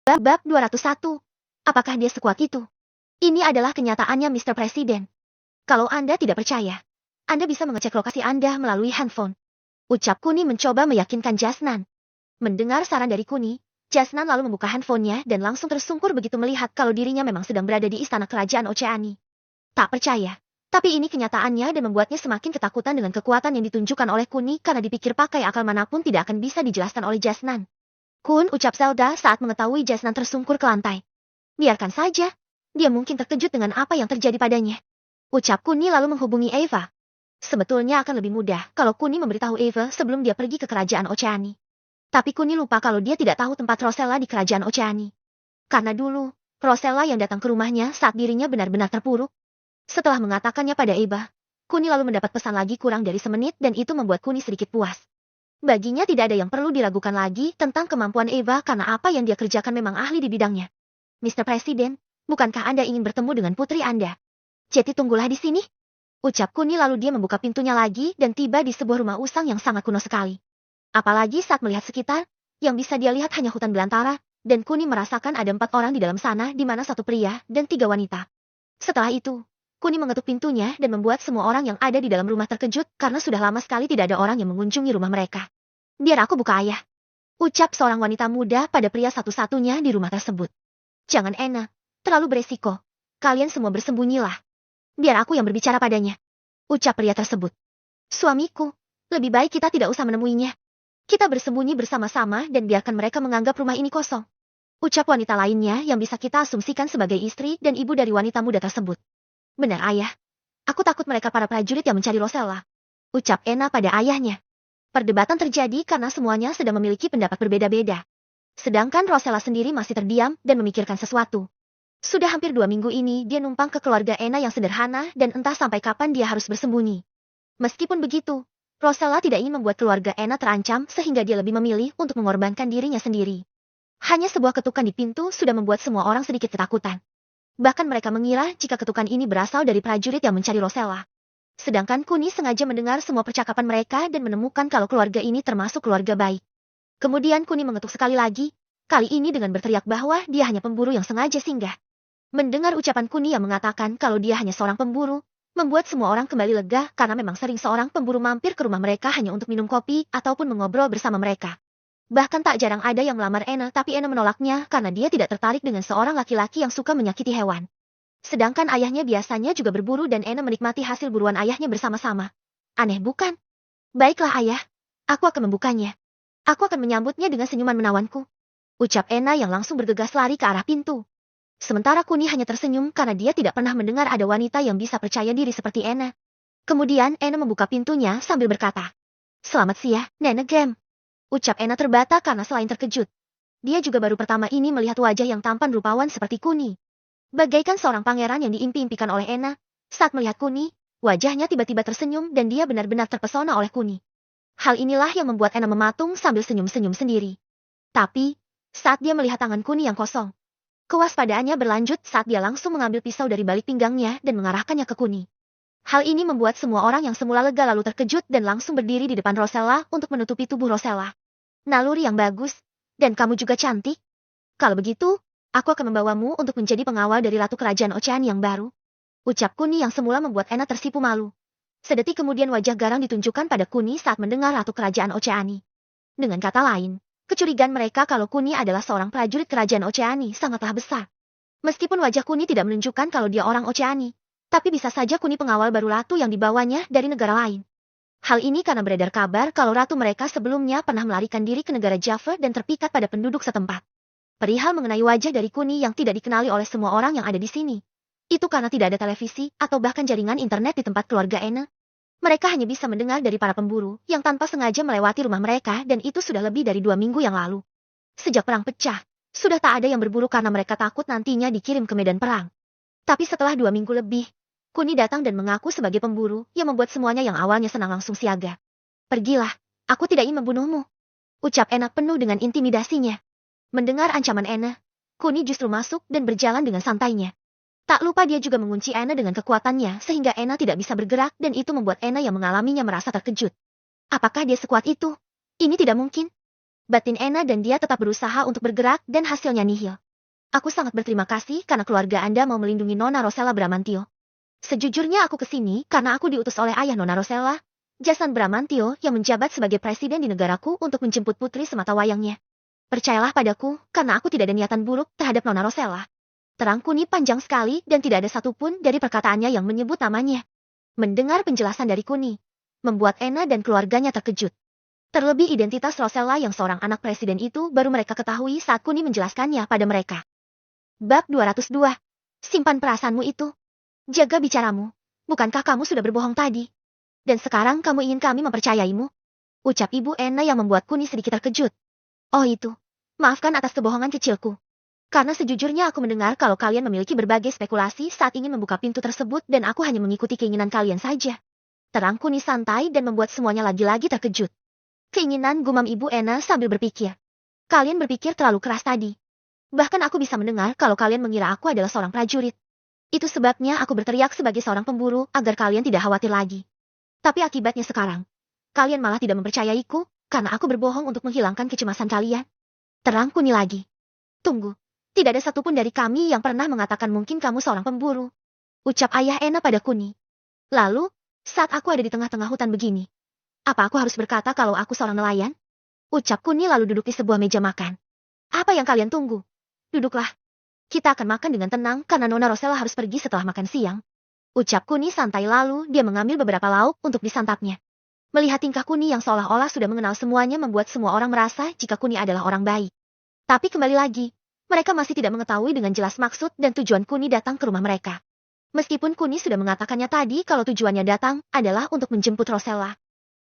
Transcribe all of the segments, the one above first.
Bab 201. Apakah dia sekuat itu? Ini adalah kenyataannya, Mr. Presiden. Kalau Anda tidak percaya, Anda bisa mengecek lokasi Anda melalui handphone. Ucap Kuni mencoba meyakinkan Jasnan. Mendengar saran dari Kuni, Jasnan lalu membuka handphonenya dan langsung tersungkur begitu melihat kalau dirinya memang sedang berada di istana kerajaan Oceani. Tak percaya, tapi ini kenyataannya dan membuatnya semakin ketakutan dengan kekuatan yang ditunjukkan oleh Kuni karena dipikir pakai akal manapun tidak akan bisa dijelaskan oleh Jasnan. Kun, ucap Zelda saat mengetahui Jasnan tersungkur ke lantai. Biarkan saja, dia mungkin terkejut dengan apa yang terjadi padanya. Ucap Kuni lalu menghubungi Eva. Sebetulnya akan lebih mudah kalau Kuni memberitahu Eva sebelum dia pergi ke kerajaan Oceani. Tapi Kuni lupa kalau dia tidak tahu tempat Rosella di kerajaan Oceani. Karena dulu, Rosella yang datang ke rumahnya saat dirinya benar-benar terpuruk. Setelah mengatakannya pada Eva, Kuni lalu mendapat pesan lagi kurang dari semenit dan itu membuat Kuni sedikit puas. Baginya tidak ada yang perlu diragukan lagi tentang kemampuan Eva karena apa yang dia kerjakan memang ahli di bidangnya. Mr. Presiden, bukankah Anda ingin bertemu dengan putri Anda? Jadi tunggulah di sini. Ucap Kuni lalu dia membuka pintunya lagi dan tiba di sebuah rumah usang yang sangat kuno sekali. Apalagi saat melihat sekitar, yang bisa dia lihat hanya hutan belantara, dan Kuni merasakan ada 4 orang di dalam sana di mana 1 pria dan 3 wanita. Setelah itu, Kuni mengetuk pintunya dan membuat semua orang yang ada di dalam rumah terkejut karena sudah lama sekali tidak ada orang yang mengunjungi rumah mereka. Biar aku buka, ayah. Ucap seorang wanita muda pada pria satu-satunya di rumah tersebut. Jangan, Ena. Terlalu beresiko. Kalian semua bersembunyilah. Biar aku yang berbicara padanya. Ucap pria tersebut. Suamiku, lebih baik kita tidak usah menemuinya. Kita bersembunyi bersama-sama dan biarkan mereka menganggap rumah ini kosong. Ucap wanita lainnya yang bisa kita asumsikan sebagai istri dan ibu dari wanita muda tersebut. Benar, ayah. Aku takut mereka para prajurit yang mencari Rosella. Ucap Ena pada ayahnya. Perdebatan terjadi karena semuanya sedang memiliki pendapat berbeda-beda. Sedangkan Rosella sendiri masih terdiam dan memikirkan sesuatu. Sudah hampir 2 minggu ini dia numpang ke keluarga Ena yang sederhana dan entah sampai kapan dia harus bersembunyi. Meskipun begitu, Rosella tidak ingin membuat keluarga Ena terancam sehingga dia lebih memilih untuk mengorbankan dirinya sendiri. Hanya sebuah ketukan di pintu sudah membuat semua orang sedikit ketakutan. Bahkan mereka mengira jika ketukan ini berasal dari prajurit yang mencari Rosella. Sedangkan Kuni sengaja mendengar semua percakapan mereka dan menemukan kalau keluarga ini termasuk keluarga baik. Kemudian Kuni mengetuk sekali lagi, kali ini dengan berteriak bahwa dia hanya pemburu yang sengaja singgah. Mendengar ucapan Kuni yang mengatakan kalau dia hanya seorang pemburu, membuat semua orang kembali lega karena memang sering seorang pemburu mampir ke rumah mereka hanya untuk minum kopi ataupun mengobrol bersama mereka. Bahkan tak jarang ada yang melamar Ena tapi Ena menolaknya karena dia tidak tertarik dengan seorang laki-laki yang suka menyakiti hewan. Sedangkan ayahnya biasanya juga berburu dan Ena menikmati hasil buruan ayahnya bersama-sama. Aneh bukan? Baiklah ayah, aku akan membukanya. Aku akan menyambutnya dengan senyuman menawanku. Ucap Ena yang langsung bergegas lari ke arah pintu. Sementara Kuni hanya tersenyum karena dia tidak pernah mendengar ada wanita yang bisa percaya diri seperti Ena. Kemudian Ena membuka pintunya sambil berkata, "Selamat siang, Nenek Gem." Ucap Ena terbata karena selain terkejut, dia juga baru pertama ini melihat wajah yang tampan rupawan seperti Kuni. Bagaikan seorang pangeran yang diimpi-impikan oleh Ena, saat melihat Kuni, wajahnya tiba-tiba tersenyum dan dia benar-benar terpesona oleh Kuni. Hal inilah yang membuat Ena mematung sambil senyum-senyum sendiri. Tapi, saat dia melihat tangan Kuni yang kosong, kewaspadaannya berlanjut saat dia langsung mengambil pisau dari balik pinggangnya dan mengarahkannya ke Kuni. Hal ini membuat semua orang yang semula lega lalu terkejut dan langsung berdiri di depan Rosella untuk menutupi tubuh Rosella. Naluri yang bagus, dan kamu juga cantik. Kalau begitu, aku akan membawamu untuk menjadi pengawal dari Ratu Kerajaan Oceani yang baru. Ucap Kuni yang semula membuat Ena tersipu malu. Sedetik kemudian wajah garang ditunjukkan pada Kuni saat mendengar Ratu Kerajaan Oceani. Dengan kata lain, kecurigaan mereka kalau Kuni adalah seorang prajurit Kerajaan Oceani sangatlah besar. Meskipun wajah Kuni tidak menunjukkan kalau dia orang Oceani, tapi bisa saja Kuni pengawal baru Ratu yang dibawanya dari negara lain. Hal ini karena beredar kabar kalau Ratu mereka sebelumnya pernah melarikan diri ke negara Java dan terpikat pada penduduk setempat. Perihal mengenai wajah dari Kuni yang tidak dikenali oleh semua orang yang ada di sini. Itu karena tidak ada televisi atau bahkan jaringan internet di tempat keluarga Ena. Mereka hanya bisa mendengar dari para pemburu yang tanpa sengaja melewati rumah mereka dan itu sudah lebih dari 2 minggu yang lalu. Sejak perang pecah, sudah tak ada yang berburu karena mereka takut nantinya dikirim ke medan perang. Tapi setelah 2 minggu lebih, Kuni datang dan mengaku sebagai pemburu yang membuat semuanya yang awalnya senang langsung siaga. Pergilah, aku tidak ingin membunuhmu. Ucap Ena penuh dengan intimidasinya. Mendengar ancaman Ena, Kuni justru masuk dan berjalan dengan santainya. Tak lupa dia juga mengunci Ena dengan kekuatannya sehingga Ena tidak bisa bergerak dan itu membuat Ena yang mengalaminya merasa terkejut. Apakah dia sekuat itu? Ini tidak mungkin. Batin Ena dan dia tetap berusaha untuk bergerak dan hasilnya nihil. Aku sangat berterima kasih karena keluarga Anda mau melindungi Nona Rosella Bramantio. Sejujurnya aku kesini karena aku diutus oleh ayah Nona Rosella, Jason Bramantio yang menjabat sebagai presiden di negaraku untuk menjemput putri semata wayangnya. Percayalah padaku, karena aku tidak ada niatan buruk terhadap Nona Rosella. Terang Kuni panjang sekali dan tidak ada satupun dari perkataannya yang menyebut namanya. Mendengar penjelasan dari Kuni, membuat Ena dan keluarganya terkejut. Terlebih identitas Rosella yang seorang anak presiden itu baru mereka ketahui saat Kuni menjelaskannya pada mereka. Bab 202. Simpan perasaanmu itu. Jaga bicaramu. Bukankah kamu sudah berbohong tadi? Dan sekarang kamu ingin kami mempercayaimu? Ucap Ibu Ena yang membuat Kuni sedikit terkejut. Oh itu. Maafkan atas kebohongan kecilku. Karena sejujurnya aku mendengar kalau kalian memiliki berbagai spekulasi saat ingin membuka pintu tersebut dan aku hanya mengikuti keinginan kalian saja. Terang Kuni santai dan membuat semuanya lagi-lagi terkejut. Keinginan, gumam Ibu Ena sambil berpikir. Kalian berpikir terlalu keras tadi. Bahkan aku bisa mendengar kalau kalian mengira aku adalah seorang prajurit. Itu sebabnya aku berteriak sebagai seorang pemburu agar kalian tidak khawatir lagi. Tapi akibatnya sekarang, kalian malah tidak mempercayaiku karena aku berbohong untuk menghilangkan kecemasan kalian. Terang Kuni lagi. Tunggu, tidak ada satupun dari kami yang pernah mengatakan mungkin kamu seorang pemburu. Ucap ayah Ena pada Kuni. Lalu, saat aku ada di tengah-tengah hutan begini, apa aku harus berkata kalau aku seorang nelayan? Ucap Kuni lalu duduk di sebuah meja makan. Apa yang kalian tunggu? Duduklah. Kita akan makan dengan tenang karena Nona Rosella harus pergi setelah makan siang. Ucap Kuni santai lalu dia mengambil beberapa lauk untuk disantapnya. Melihat tingkah Kuni yang seolah-olah sudah mengenal semuanya membuat semua orang merasa jika Kuni adalah orang baik. Tapi kembali lagi, mereka masih tidak mengetahui dengan jelas maksud dan tujuan Kuni datang ke rumah mereka. Meskipun Kuni sudah mengatakannya tadi kalau tujuannya datang adalah untuk menjemput Rosella.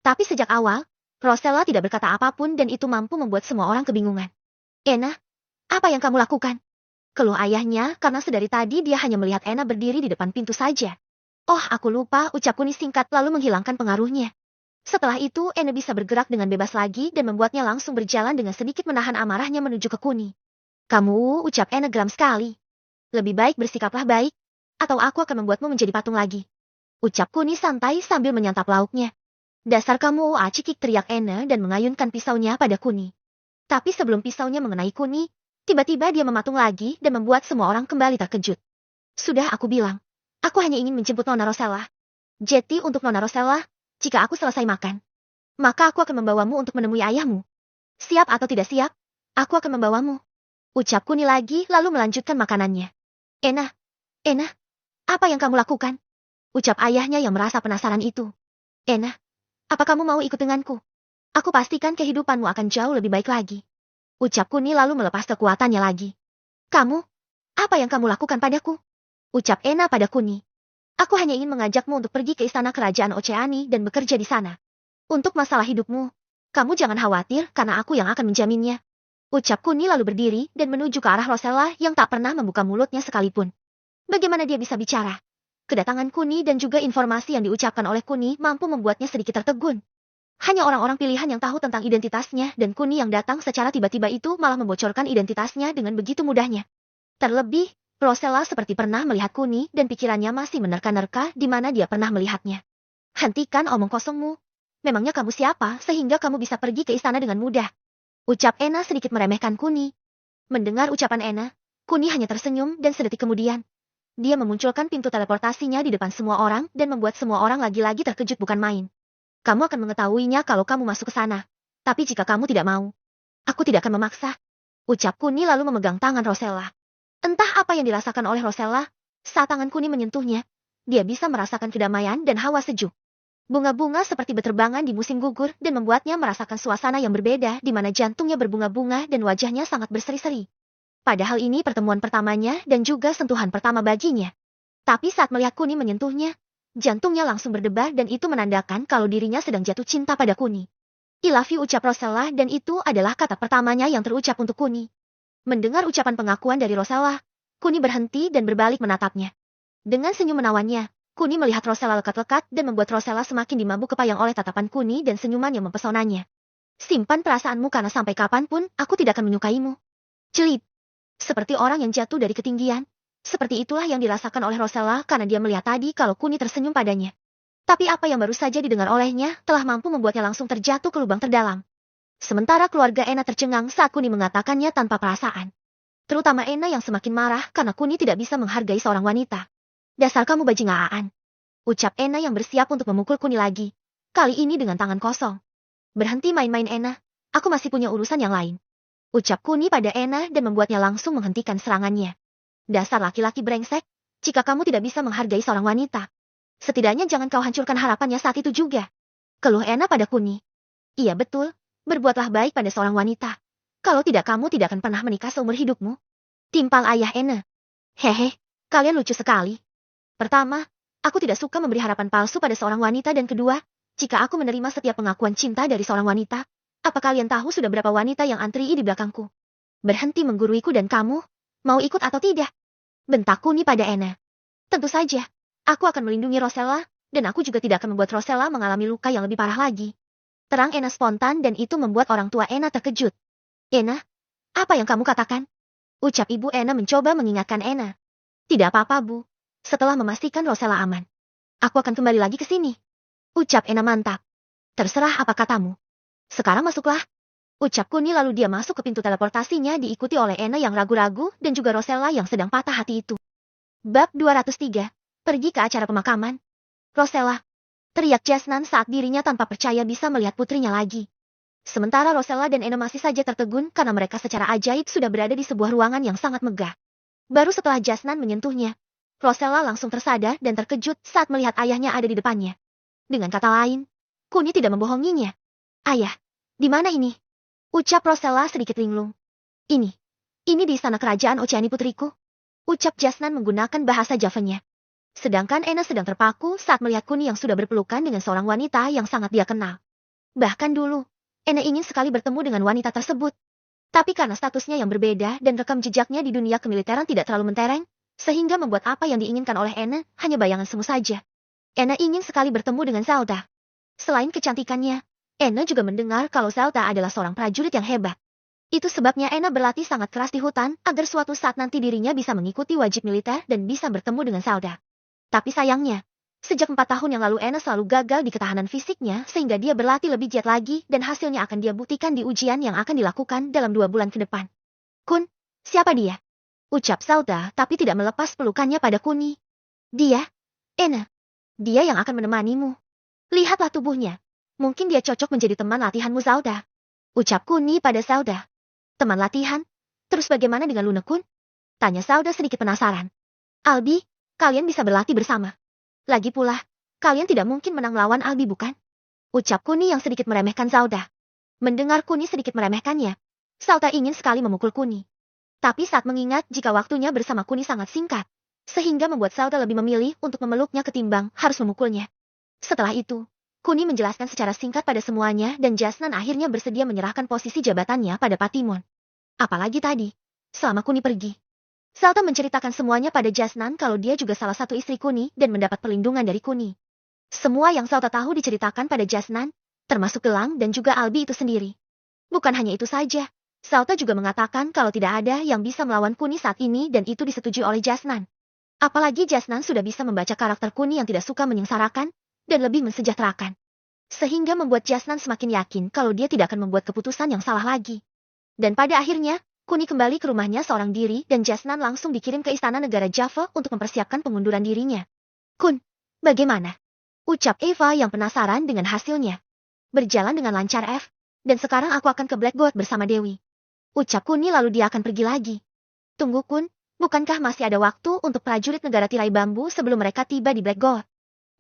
Tapi sejak awal, Rosella tidak berkata apapun dan itu mampu membuat semua orang kebingungan. Ena, apa yang kamu lakukan? Keluh ayahnya karena sedari tadi dia hanya melihat Ena berdiri di depan pintu saja. Oh, aku lupa, ucap Kuni singkat lalu menghilangkan pengaruhnya. Setelah itu Ena bisa bergerak dengan bebas lagi dan membuatnya langsung berjalan dengan sedikit menahan amarahnya menuju ke Kuni. Kamu, ucap Ena geram sekali. Lebih baik bersikaplah baik, atau aku akan membuatmu menjadi patung lagi. Ucap Kuni santai sambil menyantap lauknya. Dasar kamu, acikik, teriak Ena dan mengayunkan pisaunya pada Kuni. Tapi sebelum pisaunya mengenai Kuni, tiba-tiba dia mematung lagi dan membuat semua orang kembali terkejut. Sudah aku bilang, aku hanya ingin menjemput Nona Rosella. Jadi untuk Nona Rosella, jika aku selesai makan, maka aku akan membawamu untuk menemui ayahmu. Siap atau tidak siap, aku akan membawamu. Ucap Kuni lagi lalu melanjutkan makanannya. Ena, apa yang kamu lakukan? Ucap ayahnya yang merasa penasaran itu. Ena, apa kamu mau ikut denganku? Aku pastikan kehidupanmu akan jauh lebih baik lagi. Ucap Kuni lalu melepas kekuatannya lagi. Kamu, apa yang kamu lakukan padaku? Ucap Ena pada Kuni. Aku hanya ingin mengajakmu untuk pergi ke istana kerajaan Oceani dan bekerja di sana. Untuk masalah hidupmu, kamu jangan khawatir karena aku yang akan menjaminnya. Ucap Kuni lalu berdiri dan menuju ke arah Rosella yang tak pernah membuka mulutnya sekalipun. Bagaimana dia bisa bicara? Kedatangan Kuni dan juga informasi yang diucapkan oleh Kuni mampu membuatnya sedikit tertegun. Hanya orang-orang pilihan yang tahu tentang identitasnya dan Kuni yang datang secara tiba-tiba itu malah membocorkan identitasnya dengan begitu mudahnya. Terlebih, Rosella seperti pernah melihat Kuni dan pikirannya masih menerka-nerka di mana dia pernah melihatnya. Hentikan omong kosongmu. Memangnya kamu siapa sehingga kamu bisa pergi ke istana dengan mudah? Ucap Ena sedikit meremehkan Kuni. Mendengar ucapan Ena, Kuni hanya tersenyum dan sedetik kemudian, dia memunculkan pintu teleportasinya di depan semua orang dan membuat semua orang lagi-lagi terkejut bukan main. Kamu akan mengetahuinya kalau kamu masuk ke sana. Tapi jika kamu tidak mau, aku tidak akan memaksa. Ucap Kuni lalu memegang tangan Rosella. Entah apa yang dirasakan oleh Rosella, saat tangan Kuni menyentuhnya, dia bisa merasakan kedamaian dan hawa sejuk. Bunga-bunga seperti beterbangan di musim gugur dan membuatnya merasakan suasana yang berbeda di mana jantungnya berbunga-bunga dan wajahnya sangat berseri-seri. Padahal ini pertemuan pertamanya dan juga sentuhan pertama baginya. Tapi saat melihat Kuni menyentuhnya, jantungnya langsung berdebar dan itu menandakan kalau dirinya sedang jatuh cinta pada Kuni. I love you, ucap Rosella dan itu adalah kata pertamanya yang terucap untuk Kuni. Mendengar ucapan pengakuan dari Rosella, Kuni berhenti dan berbalik menatapnya. Dengan senyum menawannya, Kuni melihat Rosella lekat-lekat dan membuat Rosella semakin dimabuk kepayang oleh tatapan Kuni dan senyuman yang mempesonanya. Simpan perasaanmu karena sampai kapanpun aku tidak akan menyukaimu. Celip. Seperti orang yang jatuh dari ketinggian. Seperti itulah yang dirasakan oleh Rosella karena dia melihat tadi kalau Kuni tersenyum padanya. Tapi apa yang baru saja didengar olehnya telah mampu membuatnya langsung terjatuh ke lubang terdalam. Sementara keluarga Ena tercengang saat Kuni mengatakannya tanpa perasaan. Terutama Ena yang semakin marah karena Kuni tidak bisa menghargai seorang wanita. Dasar kamu bajingan. Ucap Ena yang bersiap untuk memukul Kuni lagi. Kali ini dengan tangan kosong. Berhenti main-main Ena, aku masih punya urusan yang lain. Ucap Kuni pada Ena dan membuatnya langsung menghentikan serangannya. Dasar laki-laki brengsek, jika kamu tidak bisa menghargai seorang wanita, setidaknya jangan kau hancurkan harapannya saat itu juga. Keluh Ena pada Kuni. Iya betul, berbuatlah baik pada seorang wanita. Kalau tidak kamu tidak akan pernah menikah seumur hidupmu. Timpal ayah Ena. Hehe, kalian lucu sekali. Pertama, aku tidak suka memberi harapan palsu pada seorang wanita dan kedua, jika aku menerima setiap pengakuan cinta dari seorang wanita, apa kalian tahu sudah berapa wanita yang antri di belakangku? Berhenti mengguruiku dan kamu, mau ikut atau tidak? Bentak Kuni pada Ena. Tentu saja, aku akan melindungi Rosella, dan aku juga tidak akan membuat Rosella mengalami luka yang lebih parah lagi. Terang Ena spontan dan itu membuat orang tua Ena terkejut. Ena, apa yang kamu katakan? Ucap ibu Ena mencoba mengingatkan Ena. Tidak apa-apa bu, setelah memastikan Rosella aman. Aku akan kembali lagi ke sini. Ucap Ena mantap. Terserah apa katamu. Sekarang masuklah. Ucap Kuni lalu dia masuk ke pintu teleportasinya diikuti oleh Ena yang ragu-ragu dan juga Rosella yang sedang patah hati itu. Bab 203. Pergi ke acara pemakaman. Rosella. Teriak Jasnan saat dirinya tanpa percaya bisa melihat putrinya lagi. Sementara Rosella dan Ena masih saja tertegun karena mereka secara ajaib sudah berada di sebuah ruangan yang sangat megah. Baru setelah Jasnan menyentuhnya, Rosella langsung tersadar dan terkejut saat melihat ayahnya ada di depannya. Dengan kata lain, Kuni tidak membohonginya. Ayah, di mana ini? Ucap Rosella sedikit linglung. Ini di istana kerajaan Oceani putriku. Ucap Jasnan menggunakan bahasa Javanya. Sedangkan Ena sedang terpaku saat melihat Kuni yang sudah berpelukan dengan seorang wanita yang sangat dia kenal. Bahkan dulu, Ena ingin sekali bertemu dengan wanita tersebut. Tapi karena statusnya yang berbeda dan rekam jejaknya di dunia kemiliteran tidak terlalu mentereng, sehingga membuat apa yang diinginkan oleh Ena hanya bayangan semu saja. Ena ingin sekali bertemu dengan Zelda. Selain kecantikannya, Ena juga mendengar kalau Zelda adalah seorang prajurit yang hebat. Itu sebabnya Ena berlatih sangat keras di hutan agar suatu saat nanti dirinya bisa mengikuti wajib militer dan bisa bertemu dengan Zelda. Tapi sayangnya, sejak 4 tahun yang lalu Ena selalu gagal di ketahanan fisiknya sehingga dia berlatih lebih giat lagi dan hasilnya akan dia buktikan di ujian yang akan dilakukan dalam 2 bulan ke depan. Kun, siapa dia? Ucap Zelda tapi tidak melepas pelukannya pada Kuni. Dia, Ena. Dia yang akan menemanimu. Lihatlah tubuhnya. Mungkin dia cocok menjadi teman latihanmu Zelda. Ucap Kuni pada Zelda. Teman latihan? Terus bagaimana dengan Luna Kun? Tanya Zelda sedikit penasaran. Albi, kalian bisa berlatih bersama. Lagi pula, kalian tidak mungkin menang melawan Albi bukan? Ucap Kuni yang sedikit meremehkan Zelda. Mendengar Kuni sedikit meremehkannya, Zelda ingin sekali memukul Kuni. Tapi saat mengingat jika waktunya bersama Kuni sangat singkat, sehingga membuat Zelda lebih memilih untuk memeluknya ketimbang harus memukulnya. Setelah itu, Kuni menjelaskan secara singkat pada semuanya dan Jasnan akhirnya bersedia menyerahkan posisi jabatannya pada Patimon. Apalagi tadi, selama Kuni pergi. Zelda menceritakan semuanya pada Jasnan kalau dia juga salah satu istri Kuni dan mendapat perlindungan dari Kuni. Semua yang Zelda tahu diceritakan pada Jasnan, termasuk gelang dan juga Albi itu sendiri. Bukan hanya itu saja, Zelda juga mengatakan kalau tidak ada yang bisa melawan Kuni saat ini dan itu disetujui oleh Jasnan. Apalagi Jasnan sudah bisa membaca karakter Kuni yang tidak suka menyengsarakan dan lebih mensejahterakan. Sehingga membuat Jasnan semakin yakin kalau dia tidak akan membuat keputusan yang salah lagi. Dan pada akhirnya, Kuni kembali ke rumahnya seorang diri dan Jasnan langsung dikirim ke istana negara Java untuk mempersiapkan pengunduran dirinya. Kun, bagaimana? Ucap Eva yang penasaran dengan hasilnya. Berjalan dengan lancar F, dan sekarang aku akan ke Black God bersama Dewi. Ucap Kuni lalu dia akan pergi lagi. Tunggu Kun, bukankah masih ada waktu untuk prajurit negara tirai bambu sebelum mereka tiba di Black God?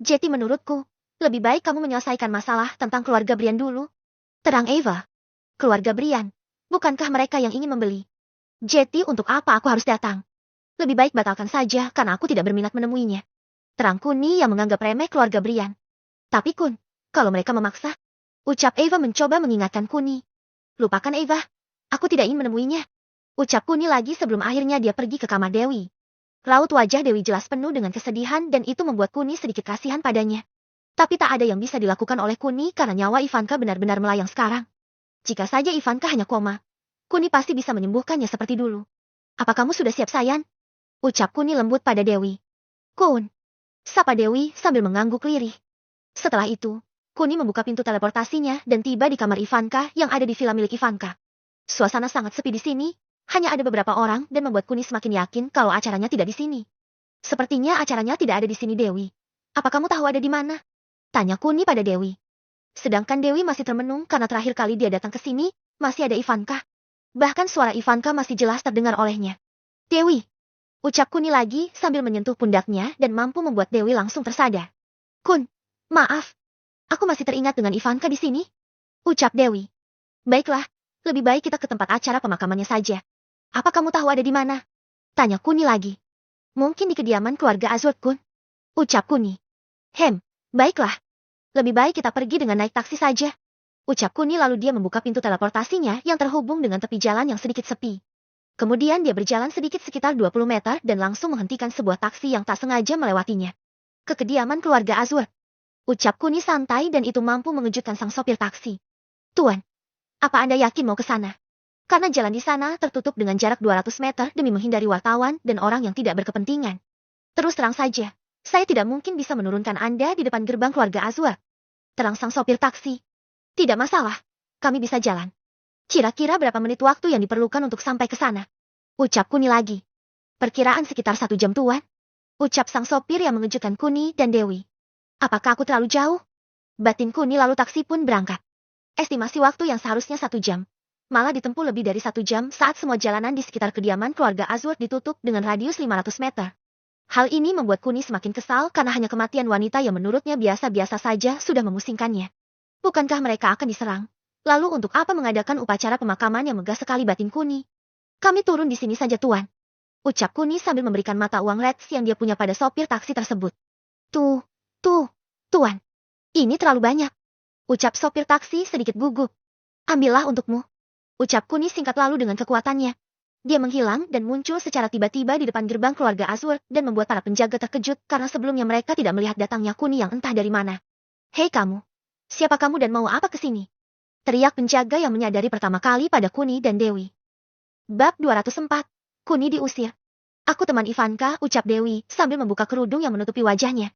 Jadi menurutku, lebih baik kamu menyelesaikan masalah tentang keluarga Brian dulu. Terang Eva. Keluarga Brian. Bukankah mereka yang ingin membeli? Jadi untuk apa aku harus datang? Lebih baik batalkan saja karena aku tidak berminat menemuinya. Terang Kuni yang menganggap remeh keluarga Brian. Tapi Kun, kalau mereka memaksa, ucap Eva mencoba mengingatkan Kuni. Lupakan Eva, aku tidak ingin menemuinya. Ucap Kuni lagi sebelum akhirnya dia pergi ke kamar Dewi. Raut wajah Dewi jelas penuh dengan kesedihan dan itu membuat Kuni sedikit kasihan padanya. Tapi tak ada yang bisa dilakukan oleh Kuni karena nyawa Ivanka benar-benar melayang sekarang. Jika saja Ivanka hanya koma, Kuni pasti bisa menyembuhkannya seperti dulu. Apa kamu sudah siap sayang? Ucap Kuni lembut pada Dewi. Kun. Sapa Dewi sambil mengangguk lirih. Setelah itu, Kuni membuka pintu teleportasinya dan tiba di kamar Ivanka yang ada di villa milik Ivanka. Suasana sangat sepi di sini, hanya ada beberapa orang dan membuat Kuni semakin yakin kalau acaranya tidak di sini. Sepertinya acaranya tidak ada di sini, Dewi. Apa kamu tahu ada di mana? Tanya Kuni pada Dewi. Sedangkan Dewi masih termenung karena terakhir kali dia datang ke sini, masih ada Ivanka. Bahkan suara Ivanka masih jelas terdengar olehnya. Dewi, ucap Kuni lagi sambil menyentuh pundaknya dan mampu membuat Dewi langsung tersadar. Kun, maaf. Aku masih teringat dengan Ivanka di sini. Ucap Dewi. Baiklah, lebih baik kita ke tempat acara pemakamannya saja. Apa kamu tahu ada di mana? Tanya Kuni lagi. Mungkin di kediaman keluarga Azur Kun. Ucap Kuni. Baiklah. Lebih baik kita pergi dengan naik taksi saja. Ucap Kuni lalu dia membuka pintu teleportasinya yang terhubung dengan tepi jalan yang sedikit sepi. Kemudian dia berjalan sedikit sekitar 20 meter dan langsung menghentikan sebuah taksi yang tak sengaja melewatinya. Ke kediaman keluarga Azur. Ucap Kuni santai dan itu mampu mengejutkan sang sopir taksi. Tuan, apa Anda yakin mau ke sana? Karena jalan di sana tertutup dengan jarak 200 meter demi menghindari wartawan dan orang yang tidak berkepentingan. Terus terang saja, saya tidak mungkin bisa menurunkan Anda di depan gerbang keluarga Azur. Terang sang sopir taksi. Tidak masalah, kami bisa jalan. Kira-kira berapa menit waktu yang diperlukan untuk sampai ke sana? Ucap Kuni lagi. Perkiraan sekitar 1 jam, Tuan. Ucap sang sopir yang mengejutkan Kuni dan Dewi. Apakah aku terlalu jauh? Batin Kuni lalu taksi pun berangkat. Estimasi waktu yang seharusnya 1 jam. Malah ditempuh lebih dari 1 jam saat semua jalanan di sekitar kediaman keluarga Azur ditutup dengan radius 500 meter. Hal ini membuat Kuni semakin kesal karena hanya kematian wanita yang menurutnya biasa-biasa saja sudah memusingkannya. Bukankah mereka akan diserang? Lalu untuk apa mengadakan upacara pemakaman yang megah sekali, batin Kuni? Kami turun di sini saja, Tuan. Ucap Kuni sambil memberikan mata uang Reds yang dia punya pada sopir taksi tersebut. Tuan. Ini terlalu banyak. Ucap sopir taksi sedikit gugup. Ambillah untukmu. Ucap Kuni singkat lalu dengan kekuatannya. Dia menghilang dan muncul secara tiba-tiba di depan gerbang keluarga Azur dan membuat para penjaga terkejut karena sebelumnya mereka tidak melihat datangnya Kuni yang entah dari mana. Hei kamu. Siapa kamu dan mau apa ke sini? Teriak penjaga yang menyadari pertama kali pada Kuni dan Dewi. Bab 204. Kuni diusir. Aku teman Ivanka, ucap Dewi sambil membuka kerudung yang menutupi wajahnya.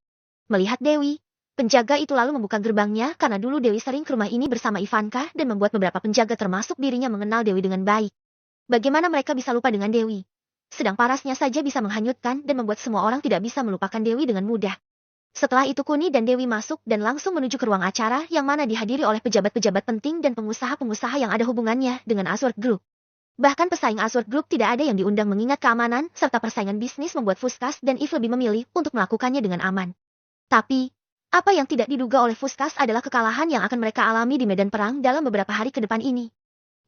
Melihat Dewi, penjaga itu lalu membuka gerbangnya karena dulu Dewi sering ke rumah ini bersama Ivanka dan membuat beberapa penjaga termasuk dirinya mengenal Dewi dengan baik. Bagaimana mereka bisa lupa dengan Dewi? Sedang parasnya saja bisa menghanyutkan dan membuat semua orang tidak bisa melupakan Dewi dengan mudah. Setelah itu Kuni dan Dewi masuk dan langsung menuju ke ruang acara yang mana dihadiri oleh pejabat-pejabat penting dan pengusaha-pengusaha yang ada hubungannya dengan Azur Group. Bahkan pesaing Azur Group tidak ada yang diundang mengingat keamanan serta persaingan bisnis membuat Fuskas dan Eve lebih memilih untuk melakukannya dengan aman. Tapi, apa yang tidak diduga oleh Fuskas adalah kekalahan yang akan mereka alami di medan perang dalam beberapa hari ke depan ini.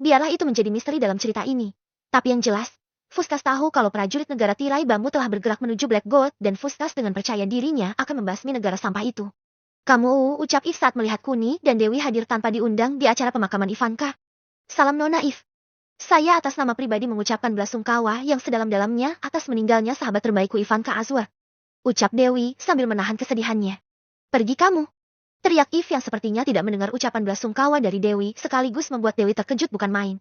Biarlah itu menjadi misteri dalam cerita ini. Tapi yang jelas, Fuskas tahu kalau prajurit negara tirai bambu telah bergerak menuju Black Gold dan Fuskas dengan percaya dirinya akan membasmi negara sampah itu. Kamu, ucap Eve saat melihat Kuni dan Dewi hadir tanpa diundang di acara pemakaman Ivanka. Salam Nona Eve. Saya atas nama pribadi mengucapkan belasungkawa yang sedalam-dalamnya atas meninggalnya sahabat terbaikku Ivanka Azur. Ucap Dewi sambil menahan kesedihannya. Pergi kamu. Teriak Eve yang sepertinya tidak mendengar ucapan belasungkawa dari Dewi sekaligus membuat Dewi terkejut bukan main.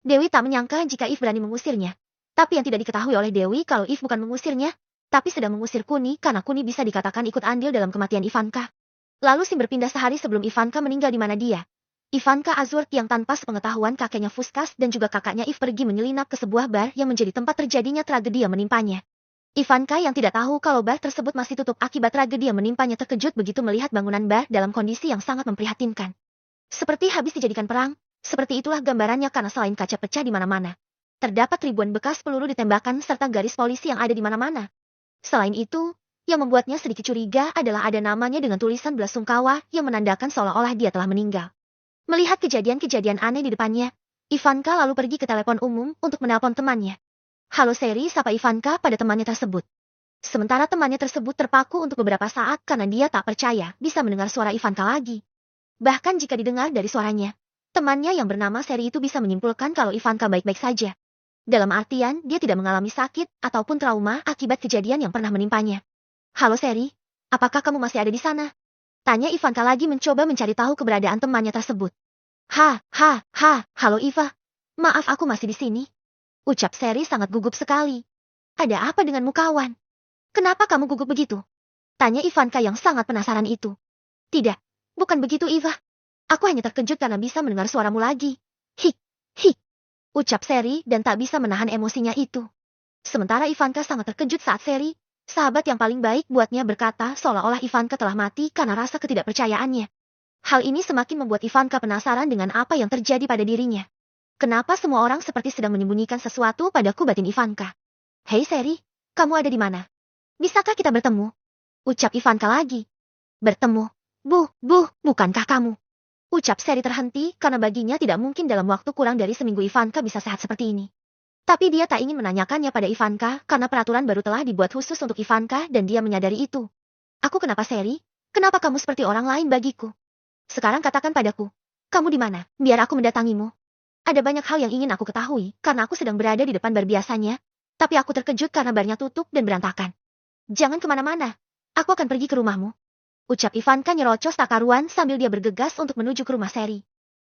Dewi tak menyangka jika Eve berani mengusirnya. Tapi yang tidak diketahui oleh Dewi kalau Eve bukan mengusirnya, tapi sedang mengusir Kuni karena Kuni bisa dikatakan ikut andil dalam kematian Ivanka. Lalu Sim berpindah sehari sebelum Ivanka meninggal di mana dia. Ivanka Azur yang tanpa sepengetahuan kakeknya Fuskas dan juga kakaknya Eve pergi menyelinap ke sebuah bar yang menjadi tempat terjadinya tragedi yang menimpanya. Ivanka yang tidak tahu kalau bar tersebut masih tutup akibat tragedi yang menimpanya terkejut begitu melihat bangunan bar dalam kondisi yang sangat memprihatinkan. Seperti habis dijadikan perang, seperti itulah gambarannya karena selain kaca pecah di mana-mana. Terdapat ribuan bekas peluru ditembakkan serta garis polisi yang ada di mana-mana. Selain itu, yang membuatnya sedikit curiga adalah ada namanya dengan tulisan belasungkawa yang menandakan seolah-olah dia telah meninggal. Melihat kejadian-kejadian aneh di depannya, Ivanka lalu pergi ke telepon umum untuk menelpon temannya. Halo Seri, sapa Ivanka pada temannya tersebut. Sementara temannya tersebut terpaku untuk beberapa saat karena dia tak percaya bisa mendengar suara Ivanka lagi. Bahkan jika didengar dari suaranya, temannya yang bernama Seri itu bisa menyimpulkan kalau Ivanka baik-baik saja. Dalam artian, dia tidak mengalami sakit ataupun trauma akibat kejadian yang pernah menimpanya. Halo Seri, apakah kamu masih ada di sana? Tanya Ivanka lagi mencoba mencari tahu keberadaan temannya tersebut. Halo Iva. Maaf aku masih di sini. Ucap Seri sangat gugup sekali. Ada apa denganmu kawan? Kenapa kamu gugup begitu? Tanya Ivanka yang sangat penasaran itu. Tidak, Bukan begitu, Eva. Aku hanya terkejut karena bisa mendengar suaramu lagi. Hik, hik. Ucap Seri dan tak bisa menahan emosinya itu. Sementara Ivanka sangat terkejut saat Seri, sahabat yang paling baik buatnya, berkata seolah-olah Ivanka telah mati karena rasa ketidakpercayaannya. Hal ini semakin membuat Ivanka penasaran dengan apa yang terjadi pada dirinya. Kenapa semua orang seperti sedang menyembunyikan sesuatu padaku, batin Ivanka. Hei Seri, kamu ada di mana? Bisakah kita bertemu? Ucap Ivanka lagi. Bertemu? Bukankah kamu? Ucap Seri terhenti karena baginya tidak mungkin dalam waktu kurang dari seminggu Ivanka bisa sehat seperti ini. Tapi dia tak ingin menanyakannya pada Ivanka karena peraturan baru telah dibuat khusus untuk Ivanka dan dia menyadari itu. Aku kenapa, Seri? Kenapa kamu seperti orang lain bagiku? Sekarang katakan padaku, kamu di mana? Biar aku mendatangimu. Ada banyak hal yang ingin aku ketahui karena aku sedang berada di depan bar biasanya, tapi aku terkejut karena barnya tutup dan berantakan. Jangan kemana-mana, aku akan pergi ke rumahmu. Ucap Ivanka nyerocos tak karuan sambil dia bergegas untuk menuju ke rumah Seri.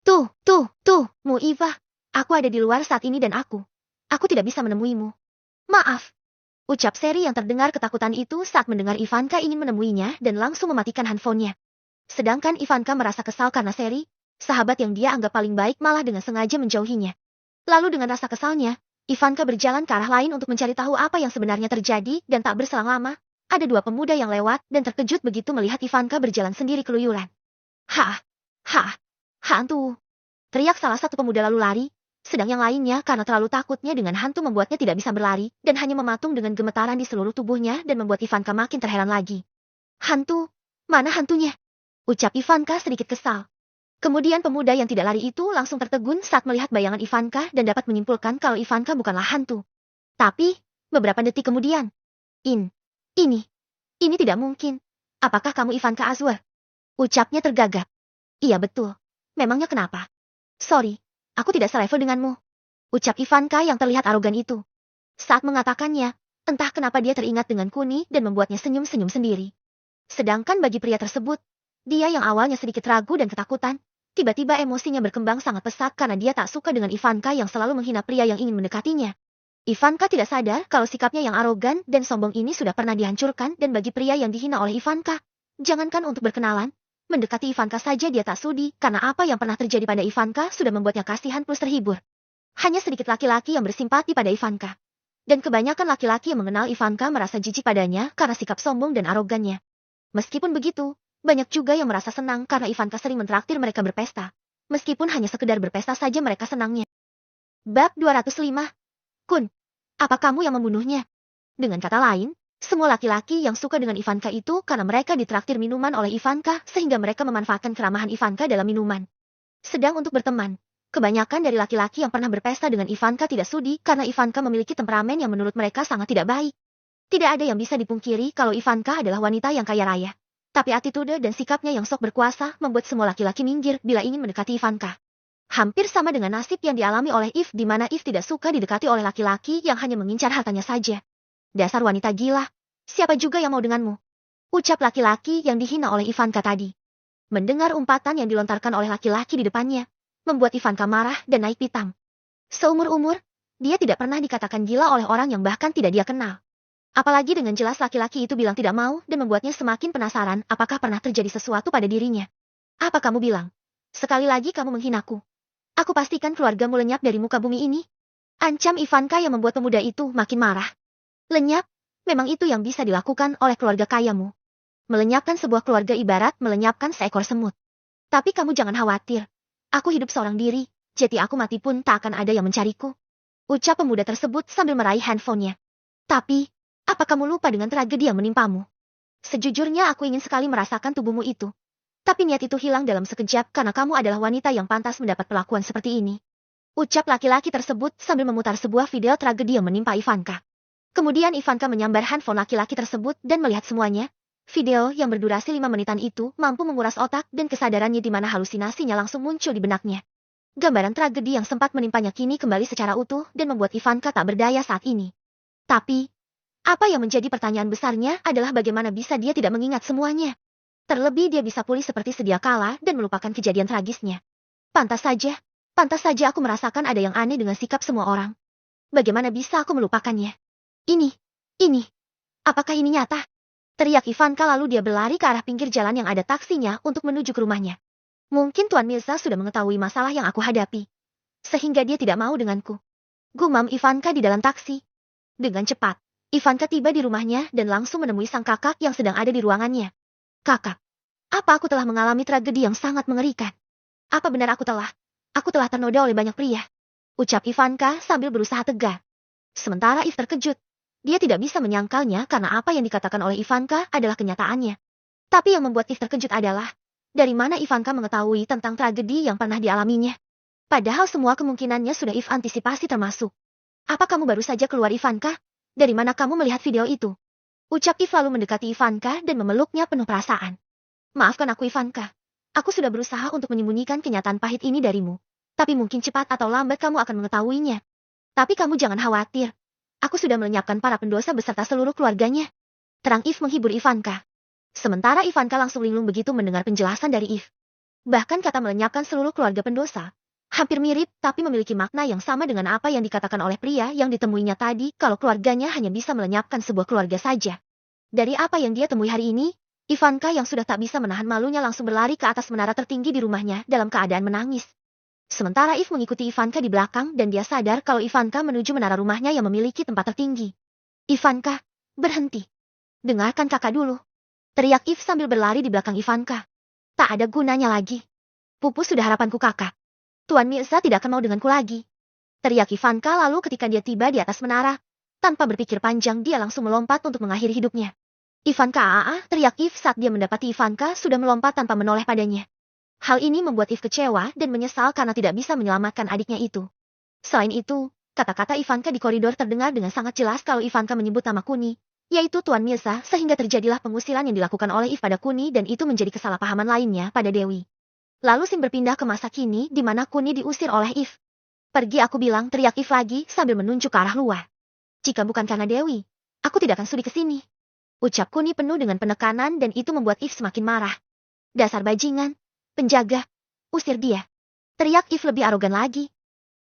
Tuh, Mu Eva, aku ada di luar saat ini dan aku tidak bisa menemuimu. Maaf. Ucap Seri yang terdengar ketakutan itu saat mendengar Ivanka ingin menemuinya dan langsung mematikan handphonenya. Sedangkan Ivanka merasa kesal karena Seri, sahabat yang dia anggap paling baik, malah dengan sengaja menjauhinya. Lalu dengan rasa kesalnya, Ivanka berjalan ke arah lain untuk mencari tahu apa yang sebenarnya terjadi dan tak berselang lama, ada dua pemuda yang lewat dan terkejut begitu melihat Ivanka berjalan sendiri keluyuran. Hantu! Teriak salah satu pemuda lalu lari, sedang yang lainnya karena terlalu takutnya dengan hantu membuatnya tidak bisa berlari dan hanya mematung dengan gemetaran di seluruh tubuhnya dan membuat Ivanka makin terheran lagi. Hantu? Mana hantunya? Ucap Ivanka sedikit kesal. Kemudian pemuda yang tidak lari itu langsung tertegun saat melihat bayangan Ivanka dan dapat menyimpulkan kalau Ivanka bukanlah hantu. Tapi, beberapa detik kemudian, Ini tidak mungkin. Apakah kamu Ivanka Azwar? Ucapnya tergagap. Iya betul. Memangnya kenapa? Sorry, aku tidak selevel denganmu. Ucap Ivanka yang terlihat arogan itu. Saat mengatakannya, entah kenapa dia teringat dengan Kuni dan membuatnya senyum-senyum sendiri. Sedangkan bagi pria tersebut, dia yang awalnya sedikit ragu dan ketakutan, tiba-tiba emosinya berkembang sangat pesat karena dia tak suka dengan Ivanka yang selalu menghina pria yang ingin mendekatinya. Ivanka tidak sadar kalau sikapnya yang arogan dan sombong ini sudah pernah dihancurkan dan bagi pria yang dihina oleh Ivanka, jangankan untuk berkenalan, mendekati Ivanka saja dia tak sudi karena apa yang pernah terjadi pada Ivanka sudah membuatnya kasihan plus terhibur. Hanya sedikit laki-laki yang bersimpati pada Ivanka. Dan kebanyakan laki-laki yang mengenal Ivanka merasa jijik padanya karena sikap sombong dan arogannya. Meskipun begitu, banyak juga yang merasa senang karena Ivanka sering mentraktir mereka berpesta. Meskipun hanya sekedar berpesta saja mereka senangnya. Bab 205. Kun, apa kamu yang membunuhnya? Dengan kata lain, semua laki-laki yang suka dengan Ivanka itu karena mereka ditraktir minuman oleh Ivanka sehingga mereka memanfaatkan keramahan Ivanka dalam minuman. Sedang untuk berteman, kebanyakan dari laki-laki yang pernah berpesta dengan Ivanka tidak sudi karena Ivanka memiliki temperamen yang menurut mereka sangat tidak baik. Tidak ada yang bisa dipungkiri kalau Ivanka adalah wanita yang kaya raya. Tapi attitude dan sikapnya yang sok berkuasa membuat semua laki-laki minggir bila ingin mendekati Ivanka. Hampir sama dengan nasib yang dialami oleh Eve di mana Eve tidak suka didekati oleh laki-laki yang hanya mengincar hartanya saja. Dasar wanita gila, siapa juga yang mau denganmu? Ucap laki-laki yang dihina oleh Ivanka tadi. Mendengar umpatan yang dilontarkan oleh laki-laki di depannya, membuat Ivanka marah dan naik pitam. Seumur-umur, dia tidak pernah dikatakan gila oleh orang yang bahkan tidak dia kenal. Apalagi dengan jelas laki-laki itu bilang tidak mau dan membuatnya semakin penasaran apakah pernah terjadi sesuatu pada dirinya. Apa kamu bilang? Sekali lagi kamu menghinaku. Aku pastikan keluargamu lenyap dari muka bumi ini. Ancam Ivanka yang membuat pemuda itu makin marah. Lenyap? Memang itu yang bisa dilakukan oleh keluarga kayamu. Melenyapkan sebuah keluarga ibarat melenyapkan seekor semut. Tapi kamu jangan khawatir. Aku hidup seorang diri, jadi aku mati pun tak akan ada yang mencariku. Ucap pemuda tersebut sambil meraih handphonenya. Tapi, apa kamu lupa dengan tragedi yang menimpamu? Sejujurnya aku ingin sekali merasakan tubuhmu itu. Tapi niat itu hilang dalam sekejap karena kamu adalah wanita yang pantas mendapat perlakuan seperti ini. Ucap laki-laki tersebut sambil memutar sebuah video tragedi yang menimpa Ivanka. Kemudian Ivanka menyambar handphone laki-laki tersebut dan melihat semuanya. Video yang berdurasi 5 menitan itu mampu menguras otak dan kesadarannya di mana halusinasinya langsung muncul di benaknya. Gambaran tragedi yang sempat menimpanya kini kembali secara utuh dan membuat Ivanka tak berdaya saat ini. Tapi, apa yang menjadi pertanyaan besarnya adalah bagaimana bisa dia tidak mengingat semuanya. Terlebih dia bisa pulih seperti sedia kala dan melupakan kejadian tragisnya. Pantas saja aku merasakan ada yang aneh dengan sikap semua orang. Bagaimana bisa aku melupakannya? Ini, apakah ini nyata? Teriak Ivanka lalu dia berlari ke arah pinggir jalan yang ada taksinya untuk menuju ke rumahnya. Mungkin Tuan Mirza sudah mengetahui masalah yang aku hadapi. Sehingga dia tidak mau denganku. Gumam Ivanka di dalam taksi. Dengan cepat, Ivanka tiba di rumahnya dan langsung menemui sang kakak yang sedang ada di ruangannya. Kakak, apa aku telah mengalami tragedi yang sangat mengerikan? Apa benar aku telah ternoda oleh banyak pria? Ucap Ivanka sambil berusaha tegar. Sementara If terkejut. Dia tidak bisa menyangkalnya karena apa yang dikatakan oleh Ivanka adalah kenyataannya. Tapi yang membuat If terkejut adalah, dari mana Ivanka mengetahui tentang tragedi yang pernah dialaminya? Padahal semua kemungkinannya sudah If antisipasi termasuk. Apa kamu baru saja keluar Ivanka? Dari mana kamu melihat video itu? Ucap If lalu mendekati Ivanka dan memeluknya penuh perasaan. Maafkan aku Ivanka. Aku sudah berusaha untuk menyembunyikan kenyataan pahit ini darimu. Tapi mungkin cepat atau lambat kamu akan mengetahuinya. Tapi kamu jangan khawatir. Aku sudah melenyapkan para pendosa beserta seluruh keluarganya. Terang If menghibur Ivanka. Sementara Ivanka langsung linglung begitu mendengar penjelasan dari If. Bahkan kata melenyapkan seluruh keluarga pendosa, hampir mirip tapi memiliki makna yang sama dengan apa yang dikatakan oleh pria yang ditemuinya tadi kalau keluarganya hanya bisa melenyapkan sebuah keluarga saja. Dari apa yang dia temui hari ini, Ivanka yang sudah tak bisa menahan malunya langsung berlari ke atas menara tertinggi di rumahnya dalam keadaan menangis. Sementara If mengikuti Ivanka di belakang dan dia sadar kalau Ivanka menuju menara rumahnya yang memiliki tempat tertinggi. Ivanka, berhenti. Dengarkan kakak dulu. Teriak If sambil berlari di belakang Ivanka. Tak ada gunanya lagi. Pupus sudah harapanku kakak. Tuan Mirza tidak akan mau denganku lagi. Teriak Ivanka lalu ketika dia tiba di atas menara. Tanpa berpikir panjang dia langsung melompat untuk mengakhiri hidupnya. Ivanka teriak If saat dia mendapati Ivanka sudah melompat tanpa menoleh padanya. Hal ini membuat If kecewa dan menyesal karena tidak bisa menyelamatkan adiknya itu. Selain itu, kata-kata Ivanka di koridor terdengar dengan sangat jelas kalau Ivanka menyebut nama Kuni, yaitu Tuan Mirza, sehingga terjadilah pengusilan yang dilakukan oleh If pada Kuni dan itu menjadi kesalahpahaman lainnya pada Dewi. Lalu Sim berpindah ke masa kini di mana Kuni diusir oleh If. Pergi aku bilang, teriak If lagi sambil menunjuk ke arah luar. Jika bukan karena Dewi, aku tidak akan sudi ke sini. Ucap Kuni penuh dengan penekanan dan itu membuat If semakin marah. Dasar bajingan. Penjaga, usir dia. Teriak If lebih arogan lagi.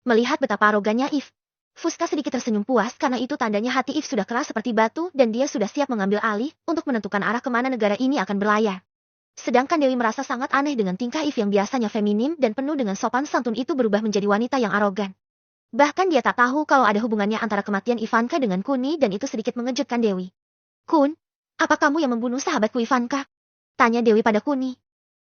Melihat betapa arogannya If, Fuska sedikit tersenyum puas karena itu tandanya hati If sudah keras seperti batu dan dia sudah siap mengambil alih untuk menentukan arah kemana negara ini akan berlayar. Sedangkan Dewi merasa sangat aneh dengan tingkah If yang biasanya feminim dan penuh dengan sopan santun itu berubah menjadi wanita yang arogan. Bahkan dia tak tahu kalau ada hubungannya antara kematian Ivanka dengan Kuni dan itu sedikit mengejutkan Dewi. Kun, apa kamu yang membunuh sahabatku Ivanka? Tanya Dewi pada Kuni.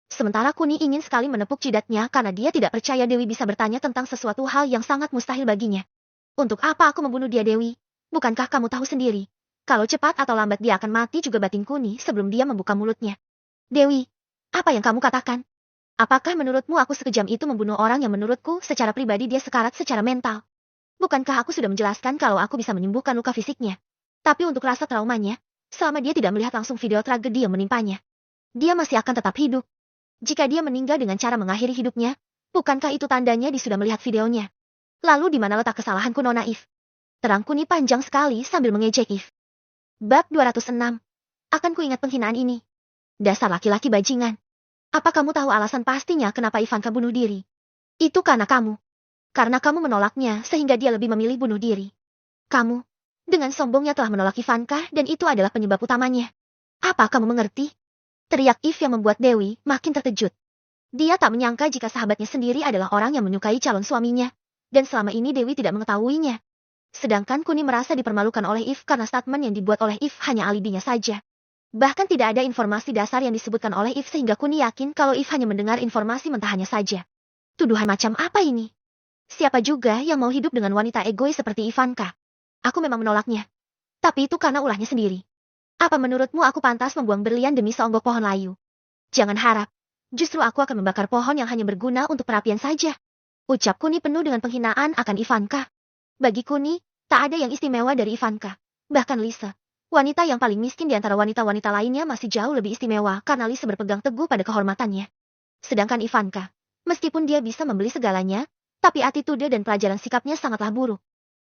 Sementara Kuni ingin sekali menepuk jidatnya karena dia tidak percaya Dewi bisa bertanya tentang sesuatu hal yang sangat mustahil baginya. Untuk apa aku membunuh dia Dewi? Bukankah kamu tahu sendiri? Kalau cepat atau lambat dia akan mati juga batin Kuni sebelum dia membuka mulutnya. Dewi, apa yang kamu katakan? Apakah menurutmu aku sekejam itu membunuh orang yang menurutku secara pribadi dia sekarat secara mental? Bukankah aku sudah menjelaskan kalau aku bisa menyembuhkan luka fisiknya? Tapi untuk rasa traumanya, selama dia tidak melihat langsung video tragedi yang menimpanya, dia masih akan tetap hidup. Jika dia meninggal dengan cara mengakhiri hidupnya, bukankah itu tandanya dia sudah melihat videonya? Lalu di mana letak kesalahanku Nona If? Terang Kuni panjang sekali sambil mengejek If. Bab 206. Akan kuingat penghinaan ini. Dasar laki-laki bajingan. Apa kamu tahu alasan pastinya kenapa Ivanka bunuh diri? Itu karena kamu. Karena kamu menolaknya sehingga dia lebih memilih bunuh diri. Kamu, dengan sombongnya telah menolak Ivanka dan itu adalah penyebab utamanya. Apa kamu mengerti? Teriak If yang membuat Dewi makin terkejut. Dia tak menyangka jika sahabatnya sendiri adalah orang yang menyukai calon suaminya. Dan selama ini Dewi tidak mengetahuinya. Sedangkan Kuni merasa dipermalukan oleh If karena statement yang dibuat oleh If hanya alibinya saja. Bahkan tidak ada informasi dasar yang disebutkan oleh If sehingga Kuni yakin kalau If hanya mendengar informasi mentahannya saja. Tuduhan macam apa ini? Siapa juga yang mau hidup dengan wanita egois seperti Ivanka? Aku memang menolaknya. Tapi itu karena ulahnya sendiri. Apa menurutmu aku pantas membuang berlian demi seonggok pohon layu? Jangan harap. Justru aku akan membakar pohon yang hanya berguna untuk perapian saja. Ucap Kuni penuh dengan penghinaan akan Ivanka. Bagi Kuni, tak ada yang istimewa dari Ivanka. Bahkan Lisa, wanita yang paling miskin di antara wanita-wanita lainnya masih jauh lebih istimewa karena Lisa berpegang teguh pada kehormatannya. Sedangkan Ivanka, meskipun dia bisa membeli segalanya, tapi attitude dan pelajaran sikapnya sangatlah buruk.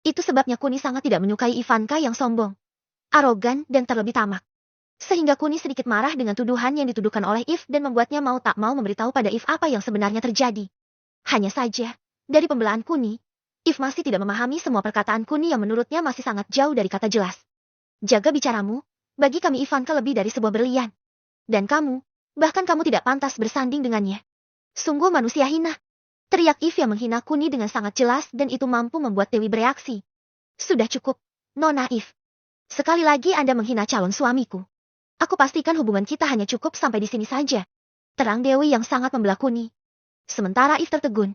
Itu sebabnya Kuni sangat tidak menyukai Ivanka yang sombong, arogan, dan terlebih tamak. Sehingga Kuni sedikit marah dengan tuduhan yang dituduhkan oleh If dan membuatnya mau tak mau memberitahu pada If apa yang sebenarnya terjadi. Hanya saja, dari pembelaan Kuni, If masih tidak memahami semua perkataan Kuni yang menurutnya masih sangat jauh dari kata jelas. Jaga bicaramu, Bagi kami Ivanka lebih dari sebuah berlian. Dan kamu, bahkan kamu tidak pantas bersanding dengannya. Sungguh manusia hina. Teriak Eve yang menghina Kuni dengan sangat jelas dan itu mampu membuat Dewi bereaksi. Sudah cukup, Nona Eve. Sekali lagi Anda menghina calon suamiku. Aku pastikan hubungan kita hanya cukup sampai di sini saja. Terang Dewi yang sangat membelah Kuni. Sementara Eve tertegun.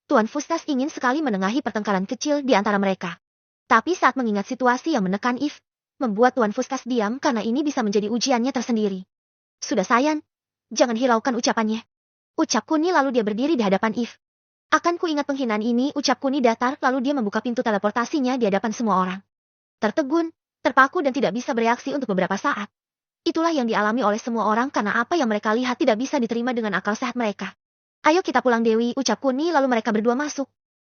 Tuan Fuskas ingin sekali menengahi pertengkaran kecil di antara mereka. Tapi saat mengingat situasi yang menekan Eve, membuat Tuan Fuskas diam karena ini bisa menjadi ujiannya tersendiri. Sudah sayang, jangan hiraukan ucapannya. Ucap Kuni lalu dia berdiri di hadapan Eve. Akan ku ingat penghinaan ini, ucap Kuni datar lalu dia membuka pintu teleportasinya di hadapan semua orang. Tertegun, terpaku dan tidak bisa bereaksi untuk beberapa saat. Itulah yang dialami oleh semua orang karena apa yang mereka lihat tidak bisa diterima dengan akal sehat mereka. Ayo kita pulang Dewi, ucap Kuni lalu mereka berdua masuk.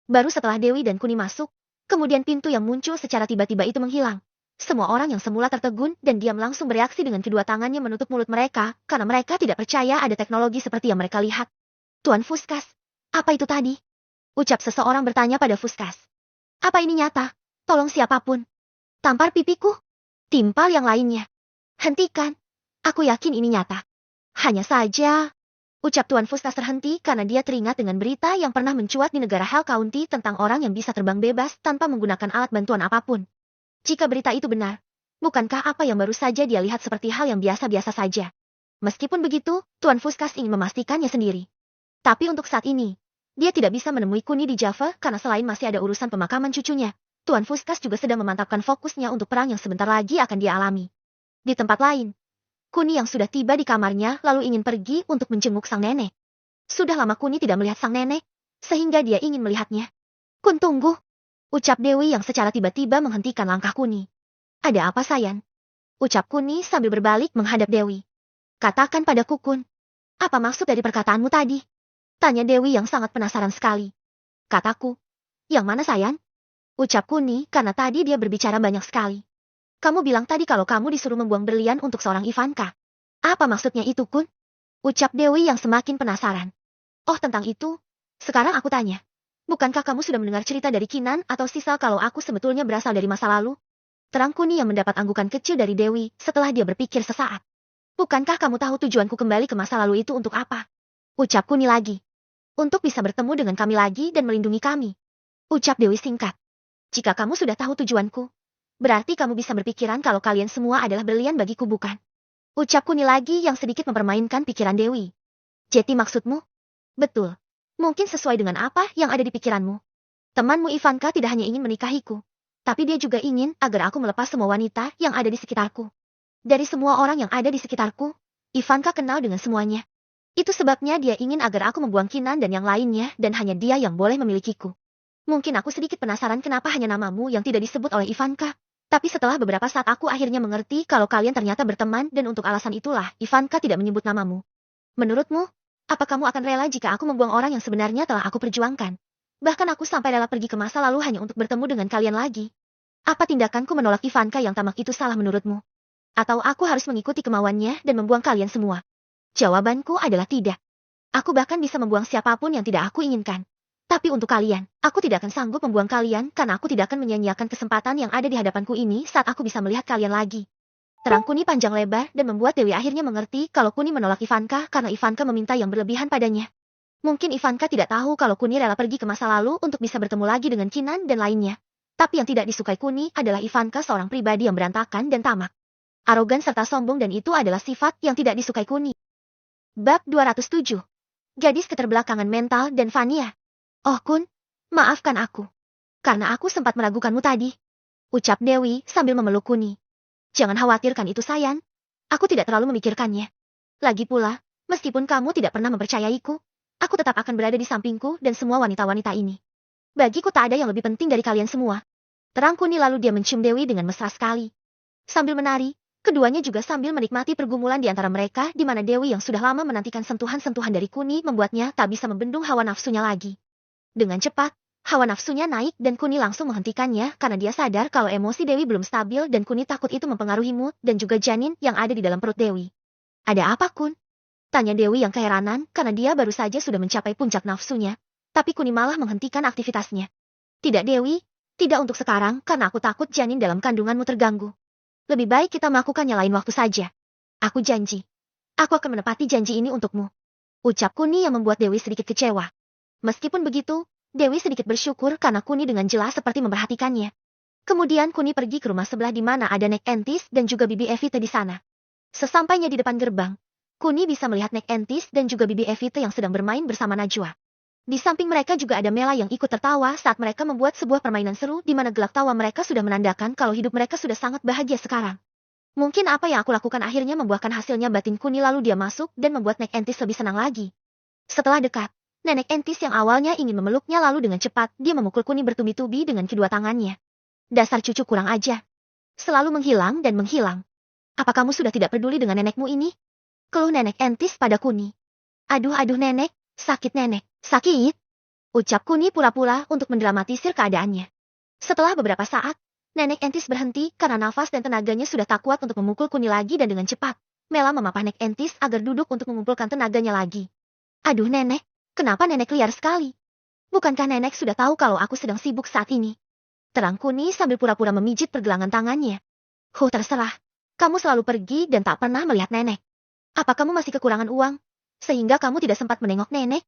Baru setelah Dewi dan Kuni masuk, kemudian pintu yang muncul secara tiba-tiba itu menghilang. Semua orang yang semula tertegun dan diam langsung bereaksi dengan kedua tangannya menutup mulut mereka karena mereka tidak percaya ada teknologi seperti yang mereka lihat. Tuan Fuskas, apa itu tadi? Ucap seseorang bertanya pada Fuskas. Apa ini nyata? Tolong siapapun. Tampar pipiku? Timpal yang lainnya. Hentikan. Aku yakin ini nyata. Hanya saja... Ucap Tuan Fuskas terhenti karena dia teringat dengan berita yang pernah mencuat di negara Hell County tentang orang yang bisa terbang bebas tanpa menggunakan alat bantuan apapun. Jika berita itu benar, bukankah apa yang baru saja dia lihat seperti hal yang biasa-biasa saja? Meskipun begitu, Tuan Fuskas ingin memastikannya sendiri. Tapi untuk saat ini, dia tidak bisa menemui Kuni di Java karena selain masih ada urusan pemakaman cucunya, Tuan Fuskas juga sedang memantapkan fokusnya untuk perang yang sebentar lagi akan dia alami. Di tempat lain, Kuni yang sudah tiba di kamarnya lalu ingin pergi untuk menjenguk sang nenek. Sudah lama Kuni tidak melihat sang nenek, sehingga dia ingin melihatnya. Kun tunggu, ucap Dewi yang secara tiba-tiba menghentikan langkah Kuni. Ada apa sayang? Ucap Kuni sambil berbalik menghadap Dewi. Katakan padaku Kun, apa maksud dari perkataanmu tadi? Tanya Dewi yang sangat penasaran sekali. Kataku, yang mana sayang? Ucap Kuni karena tadi dia berbicara banyak sekali. Kamu bilang tadi kalau kamu disuruh membuang berlian untuk seorang Ivanka. Apa maksudnya itu, Kun? Ucap Dewi yang semakin penasaran. Oh, tentang itu. Sekarang aku tanya. Bukankah kamu sudah mendengar cerita dari Kinan atau Sisa kalau aku sebetulnya berasal dari masa lalu? Terang Kuni yang mendapat anggukan kecil dari Dewi setelah dia berpikir sesaat. Bukankah kamu tahu tujuanku kembali ke masa lalu itu untuk apa? Ucap Kuni lagi. Untuk bisa bertemu dengan kami lagi dan melindungi kami. Ucap Dewi singkat. Jika kamu sudah tahu tujuanku, berarti kamu bisa berpikiran kalau kalian semua adalah berlian bagiku bukan? Ucap Kuni lagi yang sedikit mempermainkan pikiran Dewi. Jadi maksudmu? Betul. Mungkin sesuai dengan apa yang ada di pikiranmu. Temanmu Ivanka tidak hanya ingin menikahiku, tapi dia juga ingin agar aku melepas semua wanita yang ada di sekitarku. Dari semua orang yang ada di sekitarku, Ivanka kenal dengan semuanya. Itu sebabnya dia ingin agar aku membuang Kinan dan yang lainnya dan hanya dia yang boleh memilikiku. Mungkin aku sedikit penasaran kenapa hanya namamu yang tidak disebut oleh Ivanka. Tapi setelah beberapa saat aku akhirnya mengerti kalau kalian ternyata berteman dan untuk alasan itulah Ivanka tidak menyebut namamu. Menurutmu, apa kamu akan rela jika aku membuang orang yang sebenarnya telah aku perjuangkan? Bahkan aku sampai rela pergi ke masa lalu hanya untuk bertemu dengan kalian lagi. Apa tindakanku menolak Ivanka yang tamak itu salah menurutmu? Atau aku harus mengikuti kemauannya dan membuang kalian semua? Jawabanku adalah tidak. Aku bahkan bisa membuang siapapun yang tidak aku inginkan. Tapi untuk kalian, aku tidak akan sanggup membuang kalian karena aku tidak akan menyia-nyiakan kesempatan yang ada di hadapanku ini saat aku bisa melihat kalian lagi. Terang Kuni panjang lebar dan membuat Dewi akhirnya mengerti kalau Kuni menolak Ivanka karena Ivanka meminta yang berlebihan padanya. Mungkin Ivanka tidak tahu kalau Kuni rela pergi ke masa lalu untuk bisa bertemu lagi dengan Kinan dan lainnya. Tapi yang tidak disukai Kuni adalah Ivanka seorang pribadi yang berantakan dan tamak. Arogan serta sombong dan itu adalah sifat yang tidak disukai Kuni. Bab 207. Gadis keterbelakangan mental dan Vania. Oh Kun, maafkan aku. Karena aku sempat meragukanmu tadi. Ucap Dewi sambil memeluk Kuni. Jangan khawatirkan itu sayang. Aku tidak terlalu memikirkannya. Lagi pula, meskipun kamu tidak pernah mempercayaiku, aku tetap akan berada di sampingku dan semua wanita-wanita ini. Bagiku tak ada yang lebih penting dari kalian semua. Terang Kuni lalu dia mencium Dewi dengan mesra sekali. Sambil menari, keduanya juga sambil menikmati pergumulan di antara mereka di mana Dewi yang sudah lama menantikan sentuhan-sentuhan dari Kuni membuatnya tak bisa membendung hawa nafsunya lagi. Dengan cepat, hawa nafsunya naik dan Kuni langsung menghentikannya karena dia sadar kalau emosi Dewi belum stabil dan Kuni takut itu mempengaruhi mood dan juga janin yang ada di dalam perut Dewi. Ada apa Kun? Tanya Dewi yang keheranan karena dia baru saja sudah mencapai puncak nafsunya, tapi Kuni malah menghentikan aktivitasnya. Tidak Dewi, tidak untuk sekarang karena aku takut janin dalam kandunganmu terganggu. Lebih baik kita melakukannya lain waktu saja. Aku janji. Aku akan menepati janji ini untukmu. Ucap Kuni yang membuat Dewi sedikit kecewa. Meskipun begitu, Dewi sedikit bersyukur karena Kuni dengan jelas seperti memperhatikannya. Kemudian Kuni pergi ke rumah sebelah di mana ada Nek Entis dan juga Bibi Evita di sana. Sesampainya di depan gerbang, Kuni bisa melihat Nek Entis dan juga Bibi Evita yang sedang bermain bersama Najwa. Di samping mereka juga ada Mela yang ikut tertawa saat mereka membuat sebuah permainan seru di mana gelak tawa mereka sudah menandakan kalau hidup mereka sudah sangat bahagia sekarang. Mungkin apa yang aku lakukan akhirnya membuahkan hasilnya, batin Kuni lalu dia masuk dan membuat Nek Entis lebih senang lagi. Setelah dekat, Nenek Entis yang awalnya ingin memeluknya lalu dengan cepat dia memukul Kuni bertubi-tubi dengan kedua tangannya. Dasar cucu kurang ajar. Selalu menghilang dan menghilang. Apa kamu sudah tidak peduli dengan nenekmu ini? Keluh Nenek Entis pada Kuni. Aduh nenek, sakit nenek, sakit. Ucap Kuni pura-pura untuk mendramatisir keadaannya. Setelah beberapa saat, Nenek Entis berhenti karena nafas dan tenaganya sudah tak kuat untuk memukul Kuni lagi dan dengan cepat, Mela memapah Nek Entis agar duduk untuk mengumpulkan tenaganya lagi. Aduh nenek, kenapa nenek liar sekali? Bukankah nenek sudah tahu kalau aku sedang sibuk saat ini? Terang Kuni sambil pura-pura memijit pergelangan tangannya. Terserah. Kamu selalu pergi dan tak pernah melihat nenek. Apa kamu masih kekurangan uang? Sehingga kamu tidak sempat menengok nenek?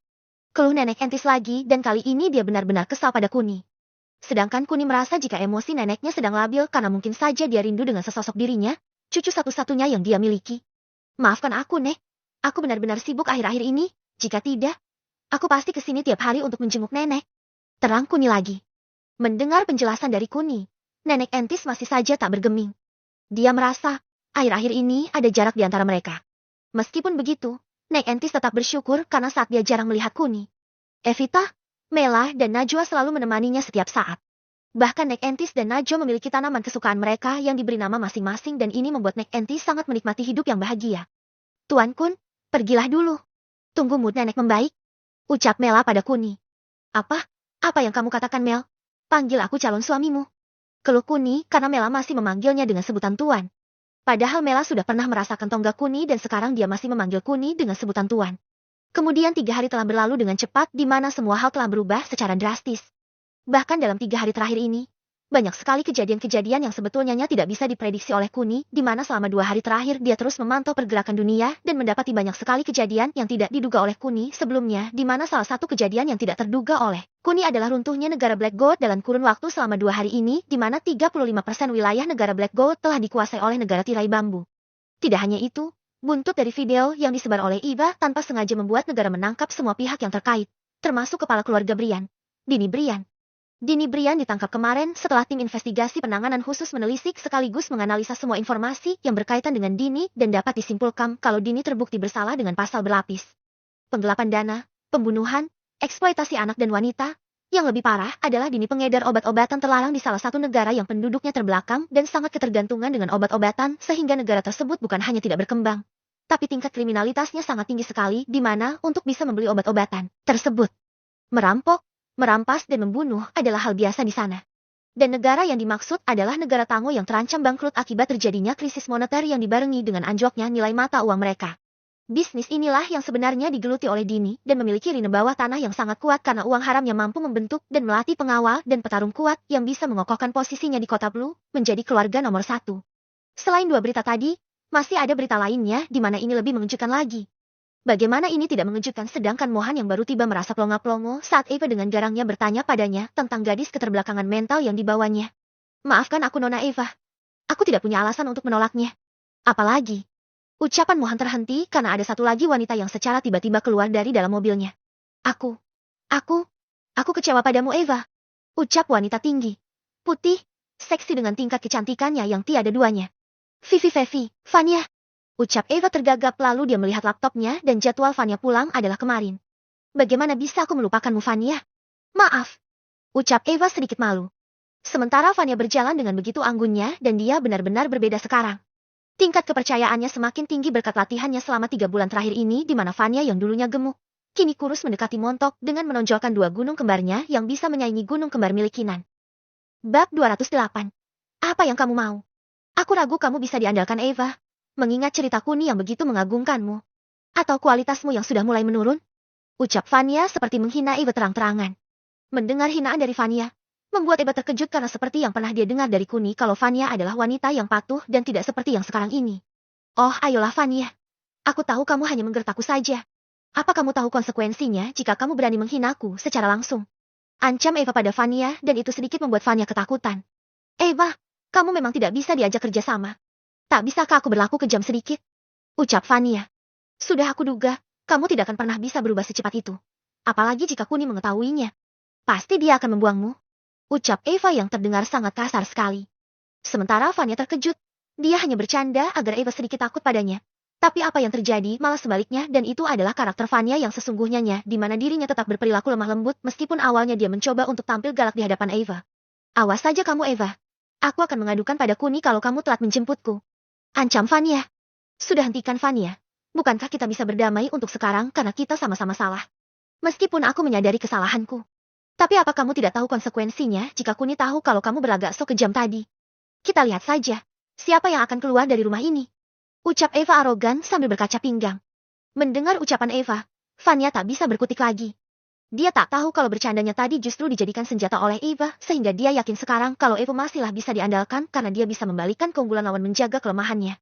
Keluh Nenek Entis lagi dan kali ini dia benar-benar kesal pada Kuni. Sedangkan Kuni merasa jika emosi neneknya sedang labil karena mungkin saja dia rindu dengan sesosok dirinya, cucu satu-satunya yang dia miliki. Maafkan aku, Nek. Aku benar-benar sibuk akhir-akhir ini. Jika tidak, aku pasti kesini tiap hari untuk menjenguk nenek. Terang Kuni lagi. Mendengar penjelasan dari Kuni, Nenek Entis masih saja tak bergeming. Dia merasa, akhir-akhir ini ada jarak di antara mereka. Meskipun begitu, Nek Entis tetap bersyukur karena saat dia jarang melihat Kuni. Evita, Mela, dan Najwa selalu menemaninya setiap saat. Bahkan Nek Entis dan Najwa memiliki tanaman kesukaan mereka yang diberi nama masing-masing dan ini membuat Nek Entis sangat menikmati hidup yang bahagia. Tuan Kun, pergilah dulu. Tunggu mood nenek membaik. Ucap Mela pada Kuni. Apa? Apa yang kamu katakan, Mel? Panggil aku calon suamimu. Keluh Kuni karena Mela masih memanggilnya dengan sebutan Tuan. Padahal Mela sudah pernah merasakan tonggak Kuni dan sekarang dia masih memanggil Kuni dengan sebutan Tuan. Kemudian 3 hari telah berlalu dengan cepat di mana semua hal telah berubah secara drastis. Bahkan dalam 3 hari terakhir ini, banyak sekali kejadian-kejadian yang sebetulnya tidak bisa diprediksi oleh Kuni, di mana selama 2 hari terakhir dia terus memantau pergerakan dunia dan mendapati banyak sekali kejadian yang tidak diduga oleh Kuni sebelumnya, di mana salah satu kejadian yang tidak terduga oleh Kuni adalah runtuhnya negara Black Gold dalam kurun waktu selama 2 hari ini, di mana 35% wilayah negara Black Gold telah dikuasai oleh negara tirai bambu. Tidak hanya itu, buntut dari video yang disebar oleh Eva tanpa sengaja membuat negara menangkap semua pihak yang terkait, termasuk kepala keluarga Brian, Dini Brian. Dini Brian ditangkap kemarin setelah tim investigasi penanganan khusus menelisik sekaligus menganalisa semua informasi yang berkaitan dengan Dini dan dapat disimpulkan kalau Dini terbukti bersalah dengan pasal berlapis. Penggelapan dana, pembunuhan, eksploitasi anak dan wanita. Yang lebih parah adalah Dini pengedar obat-obatan terlarang di salah satu negara yang penduduknya terbelakang dan sangat ketergantungan dengan obat-obatan sehingga negara tersebut bukan hanya tidak berkembang, tapi tingkat kriminalitasnya sangat tinggi sekali di mana untuk bisa membeli obat-obatan tersebut. Merampok, merampas dan membunuh adalah hal biasa di sana. Dan negara yang dimaksud adalah negara Tango yang terancam bangkrut akibat terjadinya krisis moneter yang dibarengi dengan anjloknya nilai mata uang mereka. Bisnis inilah yang sebenarnya digeluti oleh Dini dan memiliki rine bawah tanah yang sangat kuat karena uang haram yang mampu membentuk dan melatih pengawal dan petarung kuat yang bisa mengokohkan posisinya di kota Blue, menjadi keluarga nomor 1. Selain 2 berita tadi, masih ada berita lainnya di mana ini lebih mengejutkan lagi. Bagaimana ini tidak mengejutkan sedangkan Mohan yang baru tiba merasa plonga-plongo saat Eva dengan garangnya bertanya padanya tentang gadis keterbelakangan mental yang dibawanya. Maafkan aku Nona Eva. Aku tidak punya alasan untuk menolaknya. Apalagi. Ucapan Mohan terhenti karena ada satu lagi wanita yang secara tiba-tiba keluar dari dalam mobilnya. Aku kecewa padamu Eva. Ucap wanita tinggi, putih, seksi dengan tingkat kecantikannya yang tiada duanya. Vivi, Vanya. Ucap Eva tergagap lalu dia melihat laptopnya dan jadwal Vanya pulang adalah kemarin. Bagaimana bisa aku melupakanmu Vanya? Maaf. Ucap Eva sedikit malu. Sementara Vanya berjalan dengan begitu anggunnya dan dia benar-benar berbeda sekarang. Tingkat kepercayaannya semakin tinggi berkat latihannya selama 3 bulan terakhir ini di mana Vanya yang dulunya gemuk, kini kurus mendekati montok dengan menonjolkan 2 gunung kembarnya yang bisa menyaingi gunung kembar milik Kinan. Bab 208. Apa yang kamu mau? Aku ragu kamu bisa diandalkan Eva. Mengingat cerita Kuni yang begitu mengagumkanmu. Atau kualitasmu yang sudah mulai menurun? Ucap Vanya seperti menghina Eva terang-terangan. Mendengar hinaan dari Vanya, Membuat Eva terkejut karena seperti yang pernah dia dengar dari Kuni kalau Vanya adalah wanita yang patuh dan tidak seperti yang sekarang ini. Oh, ayolah Vanya. Aku tahu kamu hanya menggertakku saja. Apa kamu tahu konsekuensinya jika kamu berani menghinaku secara langsung? Ancam Eva pada Vanya dan itu sedikit membuat Vanya ketakutan. Eva, kamu memang tidak bisa diajak kerjasama. Tak bisakah aku berlaku kejam sedikit? Ucap Vanya. Sudah aku duga, kamu tidak akan pernah bisa berubah secepat itu. Apalagi jika Kuni mengetahuinya. Pasti dia akan membuangmu. Ucap Eva yang terdengar sangat kasar sekali. Sementara Vanya terkejut. Dia hanya bercanda agar Eva sedikit takut padanya. Tapi apa yang terjadi malah sebaliknya dan itu adalah karakter Vanya yang sesungguhnya di mana dirinya tetap berperilaku lemah lembut meskipun awalnya dia mencoba untuk tampil galak di hadapan Eva. Awas saja kamu Eva. Aku akan mengadukan pada Kuni kalau kamu telat menjemputku. Ancam Vanya. Sudah hentikan Vanya. Bukankah kita bisa berdamai untuk sekarang karena kita sama-sama salah? Meskipun aku menyadari kesalahanku. Tapi apa kamu tidak tahu konsekuensinya jika Kuni tahu kalau kamu berlagak so kejam tadi? Kita lihat saja. Siapa yang akan keluar dari rumah ini? Ucap Eva arogan sambil berkaca pinggang. Mendengar ucapan Eva, Vanya tak bisa berkutik lagi. Dia tak tahu kalau bercandanya tadi justru dijadikan senjata oleh Eva, sehingga dia yakin sekarang kalau Eva masihlah bisa diandalkan karena dia bisa membalikkan keunggulan lawan menjaga kelemahannya.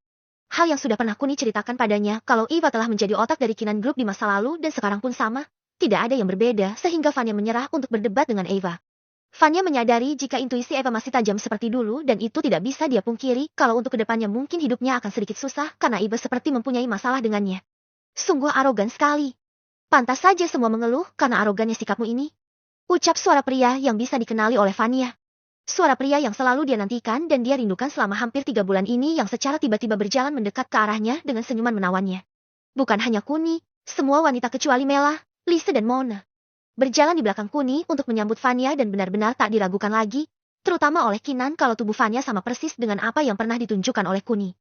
Hal yang sudah pernah Kuni ceritakan padanya kalau Eva telah menjadi otak dari Kinan Group di masa lalu dan sekarang pun sama. Tidak ada yang berbeda sehingga Vanya menyerah untuk berdebat dengan Eva. Vanya menyadari jika intuisi Eva masih tajam seperti dulu dan itu tidak bisa dia pungkiri kalau untuk kedepannya mungkin hidupnya akan sedikit susah karena Eva seperti mempunyai masalah dengannya. Sungguh arogan sekali. Pantas saja semua mengeluh karena arogannya sikapmu ini. Ucap suara pria yang bisa dikenali oleh Vanya. Suara pria yang selalu dia nantikan dan dia rindukan selama hampir 3 bulan ini yang secara tiba-tiba berjalan mendekat ke arahnya dengan senyuman menawannya. Bukan hanya Kuni, semua wanita kecuali Mela, Lise dan Mona. Berjalan di belakang Kuni untuk menyambut Vanya dan benar-benar tak diragukan lagi, terutama oleh Kinan kalau tubuh Vanya sama persis dengan apa yang pernah ditunjukkan oleh Kuni.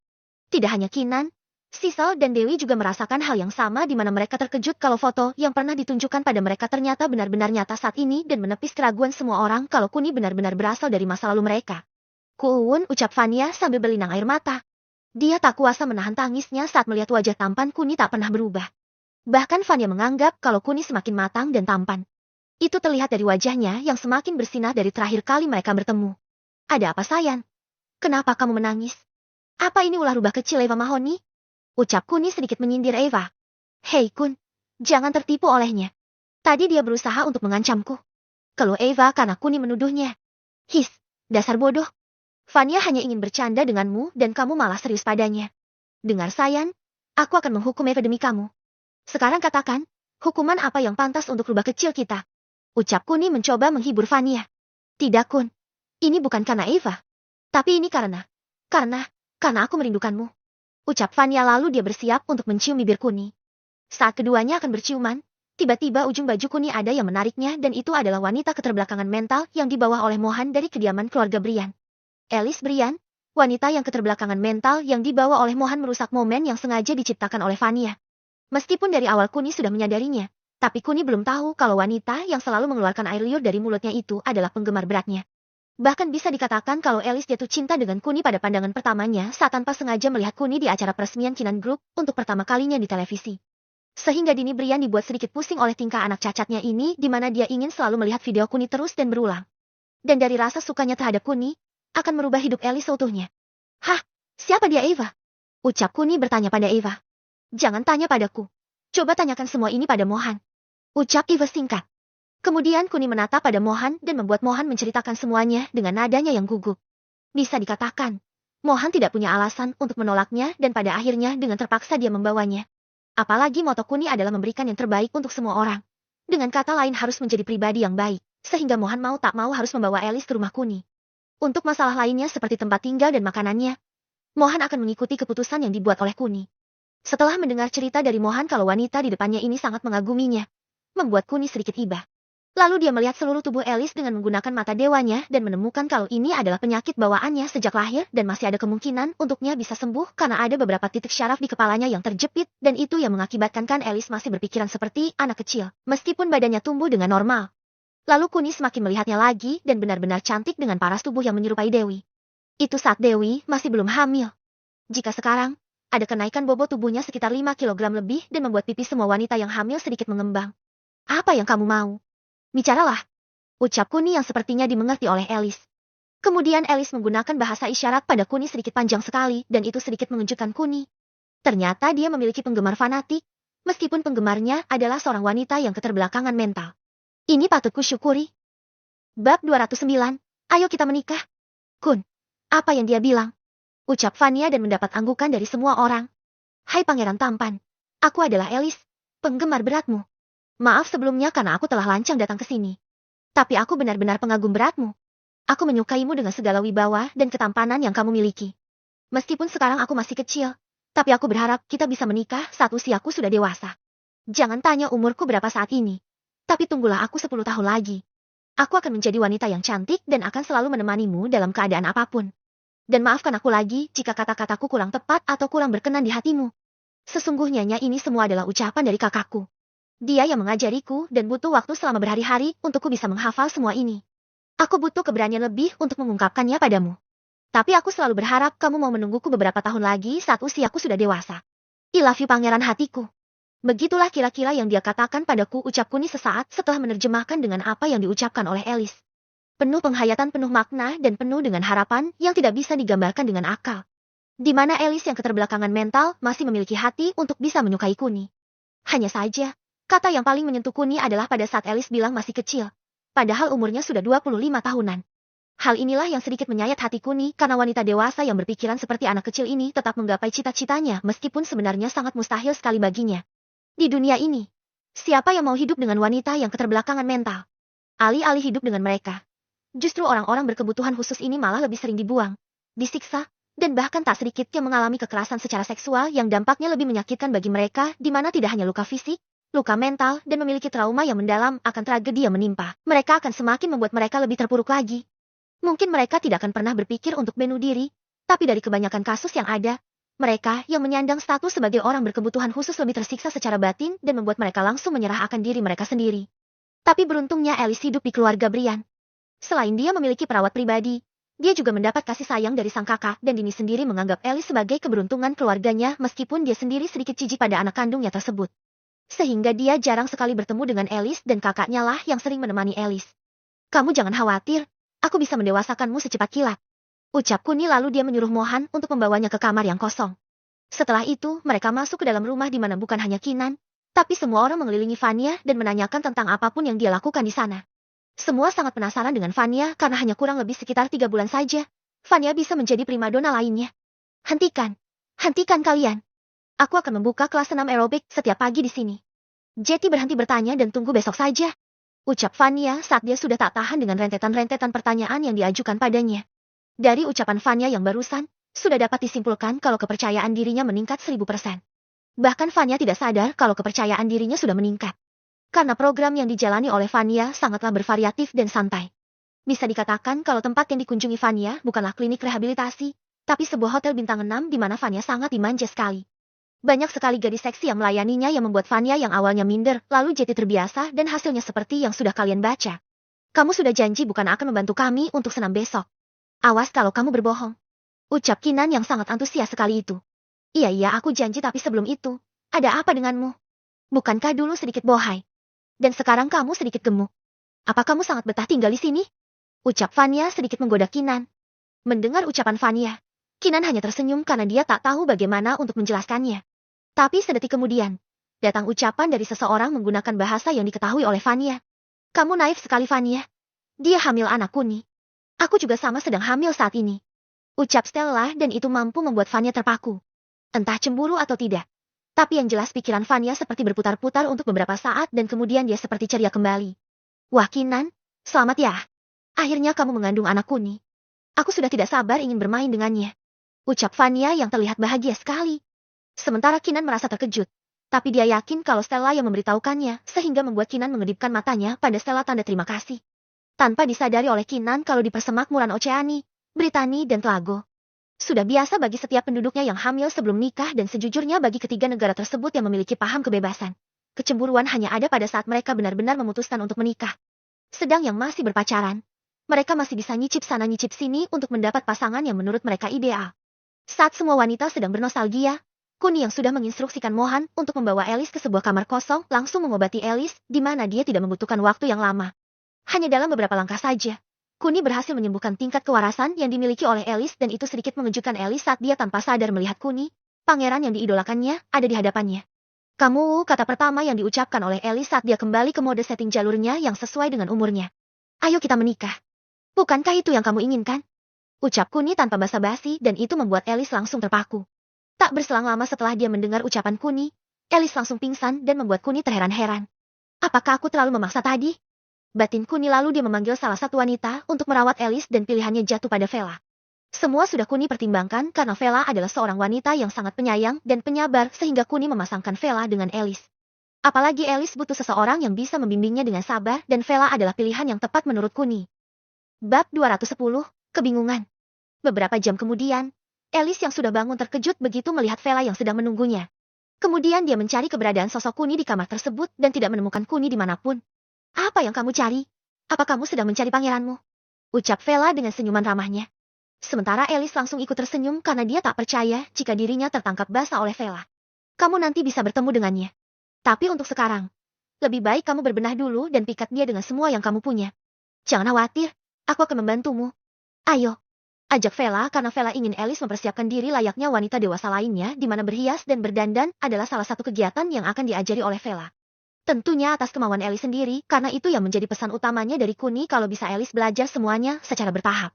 Tidak hanya Kinan, Sisal dan Dewi juga merasakan hal yang sama di mana mereka terkejut kalau foto yang pernah ditunjukkan pada mereka ternyata benar-benar nyata saat ini dan menepis keraguan semua orang kalau Kuni benar-benar berasal dari masa lalu mereka. Kuun, ucap Vanya sambil berlinang air mata. Dia tak kuasa menahan tangisnya saat melihat wajah tampan Kuni tak pernah berubah. Bahkan Vanya menganggap kalau Kuni semakin matang dan tampan. Itu terlihat dari wajahnya yang semakin bersinar dari terakhir kali mereka bertemu. Ada apa sayang? Kenapa kamu menangis? Apa ini ulah rubah kecil Eva Mahoni? Ucap Kuni sedikit menyindir Eva. Hei Kun, jangan tertipu olehnya. Tadi dia berusaha untuk mengancamku. Keluh Eva karena Kuni menuduhnya. His, dasar bodoh. Vanya hanya ingin bercanda denganmu dan kamu malah serius padanya. Dengar sayang, aku akan menghukum Eva demi kamu. Sekarang katakan, hukuman apa yang pantas untuk rubah kecil kita? Ucap Kuni mencoba menghibur Vanya. Tidak Kun, ini bukan karena Eva. Tapi ini karena aku merindukanmu. Ucap Vanya lalu dia bersiap untuk mencium bibir Kuni. Saat keduanya akan berciuman, tiba-tiba ujung baju Kuni ada yang menariknya dan itu adalah wanita keterbelakangan mental yang dibawa oleh Mohan dari kediaman keluarga Brian. Alice Brian, wanita yang keterbelakangan mental yang dibawa oleh Mohan merusak momen yang sengaja diciptakan oleh Vanya. Meskipun dari awal Kuni sudah menyadarinya, tapi Kuni belum tahu kalau wanita yang selalu mengeluarkan air liur dari mulutnya itu adalah penggemar beratnya. Bahkan bisa dikatakan kalau Alice jatuh cinta dengan Kuni pada pandangan pertamanya saat tanpa sengaja melihat Kuni di acara peresmian Kinan Group untuk pertama kalinya di televisi. Sehingga Dini Brian dibuat sedikit pusing oleh tingkah anak cacatnya ini di mana dia ingin selalu melihat video Kuni terus dan berulang. Dan dari rasa sukanya terhadap Kuni, akan merubah hidup Alice seutuhnya. Hah, siapa dia Eva? Ucap Kuni bertanya pada Eva. Jangan tanya padaku. Coba tanyakan semua ini pada Mohan. Ucap Eva singkat. Kemudian Kuni menatap pada Mohan dan membuat Mohan menceritakan semuanya dengan nadanya yang gugup. Bisa dikatakan, Mohan tidak punya alasan untuk menolaknya dan pada akhirnya dengan terpaksa dia membawanya. Apalagi moto Kuni adalah memberikan yang terbaik untuk semua orang. Dengan kata lain harus menjadi pribadi yang baik, sehingga Mohan mau tak mau harus membawa Alice ke rumah Kuni. Untuk masalah lainnya seperti tempat tinggal dan makanannya, Mohan akan mengikuti keputusan yang dibuat oleh Kuni. Setelah mendengar cerita dari Mohan kalau wanita di depannya ini sangat mengaguminya, membuat Kuni sedikit iba. Lalu dia melihat seluruh tubuh Alice dengan menggunakan mata dewanya dan menemukan kalau ini adalah penyakit bawaannya sejak lahir dan masih ada kemungkinan untuknya bisa sembuh karena ada beberapa titik syaraf di kepalanya yang terjepit dan itu yang mengakibatkan Alice masih berpikiran seperti anak kecil, meskipun badannya tumbuh dengan normal. Lalu Kuni semakin melihatnya lagi dan benar-benar cantik dengan paras tubuh yang menyerupai Dewi. Itu saat Dewi masih belum hamil. Jika sekarang, ada kenaikan bobot tubuhnya sekitar 5 kilogram lebih dan membuat pipi semua wanita yang hamil sedikit mengembang. Apa yang kamu mau? Bicaralah. Ucap Kuni yang sepertinya dimengerti oleh Alice. Kemudian Alice menggunakan bahasa isyarat pada Kuni sedikit panjang sekali dan itu sedikit mengejutkan Kuni. Ternyata dia memiliki penggemar fanatik, meskipun penggemarnya adalah seorang wanita yang keterbelakangan mental. Ini patut kusyukuri. Bab 209, ayo kita menikah. Kun, apa yang dia bilang? Ucap Vania dan mendapat anggukan dari semua orang. Hai pangeran tampan, aku adalah Alice, penggemar beratmu. Maaf sebelumnya karena aku telah lancang datang ke sini. Tapi aku benar-benar pengagum beratmu. Aku menyukaimu dengan segala wibawa dan ketampanan yang kamu miliki. Meskipun sekarang aku masih kecil, tapi aku berharap kita bisa menikah saat usiaku sudah dewasa. Jangan tanya umurku berapa saat ini. Tapi tunggulah aku 10 tahun lagi. Aku akan menjadi wanita yang cantik dan akan selalu menemanimu dalam keadaan apapun. Dan maafkan aku lagi jika kata-kataku kurang tepat atau kurang berkenan di hatimu. Sesungguhnya ini semua adalah ucapan dari kakakku. Dia yang mengajariku dan butuh waktu selama berhari-hari untukku bisa menghafal semua ini. Aku butuh keberanian lebih untuk mengungkapkannya padamu. Tapi aku selalu berharap kamu mau menungguku beberapa tahun lagi saat usiaku sudah dewasa. I love you pangeran hatiku. Begitulah kira-kira yang dia katakan padaku, ucap Kuni sesaat setelah menerjemahkan dengan apa yang diucapkan oleh Alice. Penuh penghayatan, penuh makna dan penuh dengan harapan yang tidak bisa digambarkan dengan akal. Di mana Alice yang keterbelakangan mental masih memiliki hati untuk bisa menyukai Kuni. Hanya saja, kata yang paling menyentuh Kuni adalah pada saat Alice bilang masih kecil. Padahal umurnya sudah 25 tahunan. Hal inilah yang sedikit menyayat hati Kuni karena wanita dewasa yang berpikiran seperti anak kecil ini tetap menggapai cita-citanya meskipun sebenarnya sangat mustahil sekali baginya. Di dunia ini, siapa yang mau hidup dengan wanita yang keterbelakangan mental? Alih-alih hidup dengan mereka. Justru orang-orang berkebutuhan khusus ini malah lebih sering dibuang, disiksa, dan bahkan tak sedikit yang mengalami kekerasan secara seksual yang dampaknya lebih menyakitkan bagi mereka di mana tidak hanya luka fisik, luka mental, dan memiliki trauma yang mendalam akan tragedi yang menimpa. Mereka akan semakin membuat mereka lebih terpuruk lagi. Mungkin mereka tidak akan pernah berpikir untuk bunuh diri, tapi dari kebanyakan kasus yang ada, mereka yang menyandang status sebagai orang berkebutuhan khusus lebih tersiksa secara batin dan membuat mereka langsung menyerah akan diri mereka sendiri. Tapi beruntungnya Alice hidup di keluarga Brian. Selain dia memiliki perawat pribadi, dia juga mendapat kasih sayang dari sang kakak dan Dini sendiri menganggap Alice sebagai keberuntungan keluarganya meskipun dia sendiri sedikit jijik pada anak kandungnya tersebut. Sehingga dia jarang sekali bertemu dengan Alice dan kakaknya lah yang sering menemani Alice. Kamu jangan khawatir, aku bisa mendewasakanmu secepat kilat. Ucap Kuni lalu dia menyuruh Mohan untuk membawanya ke kamar yang kosong. Setelah itu mereka masuk ke dalam rumah di mana bukan hanya Kinan, tapi semua orang mengelilingi Vania dan menanyakan tentang apapun yang dia lakukan di sana. Semua sangat penasaran dengan Vania karena hanya kurang lebih sekitar 3 bulan saja, Vania bisa menjadi primadona lainnya. Hentikan kalian. Aku akan membuka kelas senam aerobik setiap pagi di sini. Jetty berhenti bertanya dan tunggu besok saja. Ucap Vania saat dia sudah tak tahan dengan rentetan-rentetan pertanyaan yang diajukan padanya. Dari ucapan Vania yang barusan, sudah dapat disimpulkan kalau kepercayaan dirinya meningkat 1000%. Bahkan Vania tidak sadar kalau kepercayaan dirinya sudah meningkat. Karena program yang dijalani oleh Vania sangatlah bervariatif dan santai. Bisa dikatakan kalau tempat yang dikunjungi Vania bukanlah klinik rehabilitasi, tapi sebuah hotel bintang 6 di mana Vania sangat dimanja sekali. Banyak sekali gadis seksi yang melayaninya yang membuat Vania yang awalnya minder, lalu jadi terbiasa dan hasilnya seperti yang sudah kalian baca. Kamu sudah janji bukan akan membantu kami untuk senam besok. Awas kalau kamu berbohong. Ucap Kinan yang sangat antusias sekali itu. Iya aku janji tapi sebelum itu, ada apa denganmu? Bukankah dulu sedikit bohai? Dan sekarang kamu sedikit gemuk. Apa kamu sangat betah tinggal di sini? Ucap Vania sedikit menggoda Kinan. Mendengar ucapan Vania, Kinan hanya tersenyum karena dia tak tahu bagaimana untuk menjelaskannya. Tapi sedetik kemudian, datang ucapan dari seseorang menggunakan bahasa yang diketahui oleh Vania. Kamu naif sekali Vania. Dia hamil anak Kuni. Aku juga sama sedang hamil saat ini. Ucap Stella dan itu mampu membuat Vania terpaku. Entah cemburu atau tidak. Tapi yang jelas pikiran Vania seperti berputar-putar untuk beberapa saat dan kemudian dia seperti ceria kembali. Wah Kinan, selamat ya. Akhirnya kamu mengandung anak Kuni. Aku sudah tidak sabar ingin bermain dengannya. Ucap Vania yang terlihat bahagia sekali. Sementara Kinan merasa terkejut. Tapi dia yakin kalau Stella yang memberitahukannya sehingga membuat Kinan mengedipkan matanya pada Stella tanda terima kasih. Tanpa disadari oleh Kinan kalau di persemakmuran Oceani, Britani dan Telago. Sudah biasa bagi setiap penduduknya yang hamil sebelum nikah dan sejujurnya bagi ketiga negara tersebut yang memiliki paham kebebasan. Kecemburuan hanya ada pada saat mereka benar-benar memutuskan untuk menikah. Sedang yang masih berpacaran, mereka masih bisa nyicip sana nyicip sini untuk mendapat pasangan yang menurut mereka ideal. Saat semua wanita sedang bernostalgia, Kuni yang sudah menginstruksikan Mohan untuk membawa Alice ke sebuah kamar kosong langsung mengobati Alice di mana dia tidak membutuhkan waktu yang lama. Hanya dalam beberapa langkah saja, Kuni berhasil menyembuhkan tingkat kewarasan yang dimiliki oleh Alice dan itu sedikit mengejutkan Alice saat dia tanpa sadar melihat Kuni, pangeran yang diidolakannya, ada di hadapannya. Kamu, kata pertama yang diucapkan oleh Alice saat dia kembali ke mode setting jalurnya yang sesuai dengan umurnya. Ayo kita menikah. Bukankah itu yang kamu inginkan? Ucap Kuni tanpa basa-basi dan itu membuat Alice langsung terpaku. Tak berselang lama setelah dia mendengar ucapan Kuni, Alice langsung pingsan dan membuat Kuni terheran-heran. Apakah aku terlalu memaksa tadi? Batin Kuni lalu dia memanggil salah satu wanita untuk merawat Alice dan pilihannya jatuh pada Vela. Semua sudah Kuni pertimbangkan karena Vela adalah seorang wanita yang sangat penyayang dan penyabar sehingga Kuni memasangkan Vela dengan Alice. Apalagi Alice butuh seseorang yang bisa membimbingnya dengan sabar dan Vela adalah pilihan yang tepat menurut Kuni. Bab 210, Kebingungan. Beberapa jam kemudian, Alice yang sudah bangun terkejut begitu melihat Vela yang sedang menunggunya. Kemudian dia mencari keberadaan sosok Kuni di kamar tersebut dan tidak menemukan Kuni dimanapun. Apa yang kamu cari? Apa kamu sedang mencari pangeranmu? Ucap Vela dengan senyuman ramahnya. Sementara Alice langsung ikut tersenyum karena dia tak percaya jika dirinya tertangkap basah oleh Vela. Kamu nanti bisa bertemu dengannya. Tapi untuk sekarang, lebih baik kamu berbenah dulu dan pikat dia dengan semua yang kamu punya. Jangan khawatir, aku akan membantumu. Ayo. Ajak Vela karena Vela ingin Alice mempersiapkan diri layaknya wanita dewasa lainnya di mana berhias dan berdandan adalah salah satu kegiatan yang akan diajari oleh Vela. Tentunya atas kemauan Alice sendiri, karena itu yang menjadi pesan utamanya dari Kuni kalau bisa Alice belajar semuanya secara bertahap.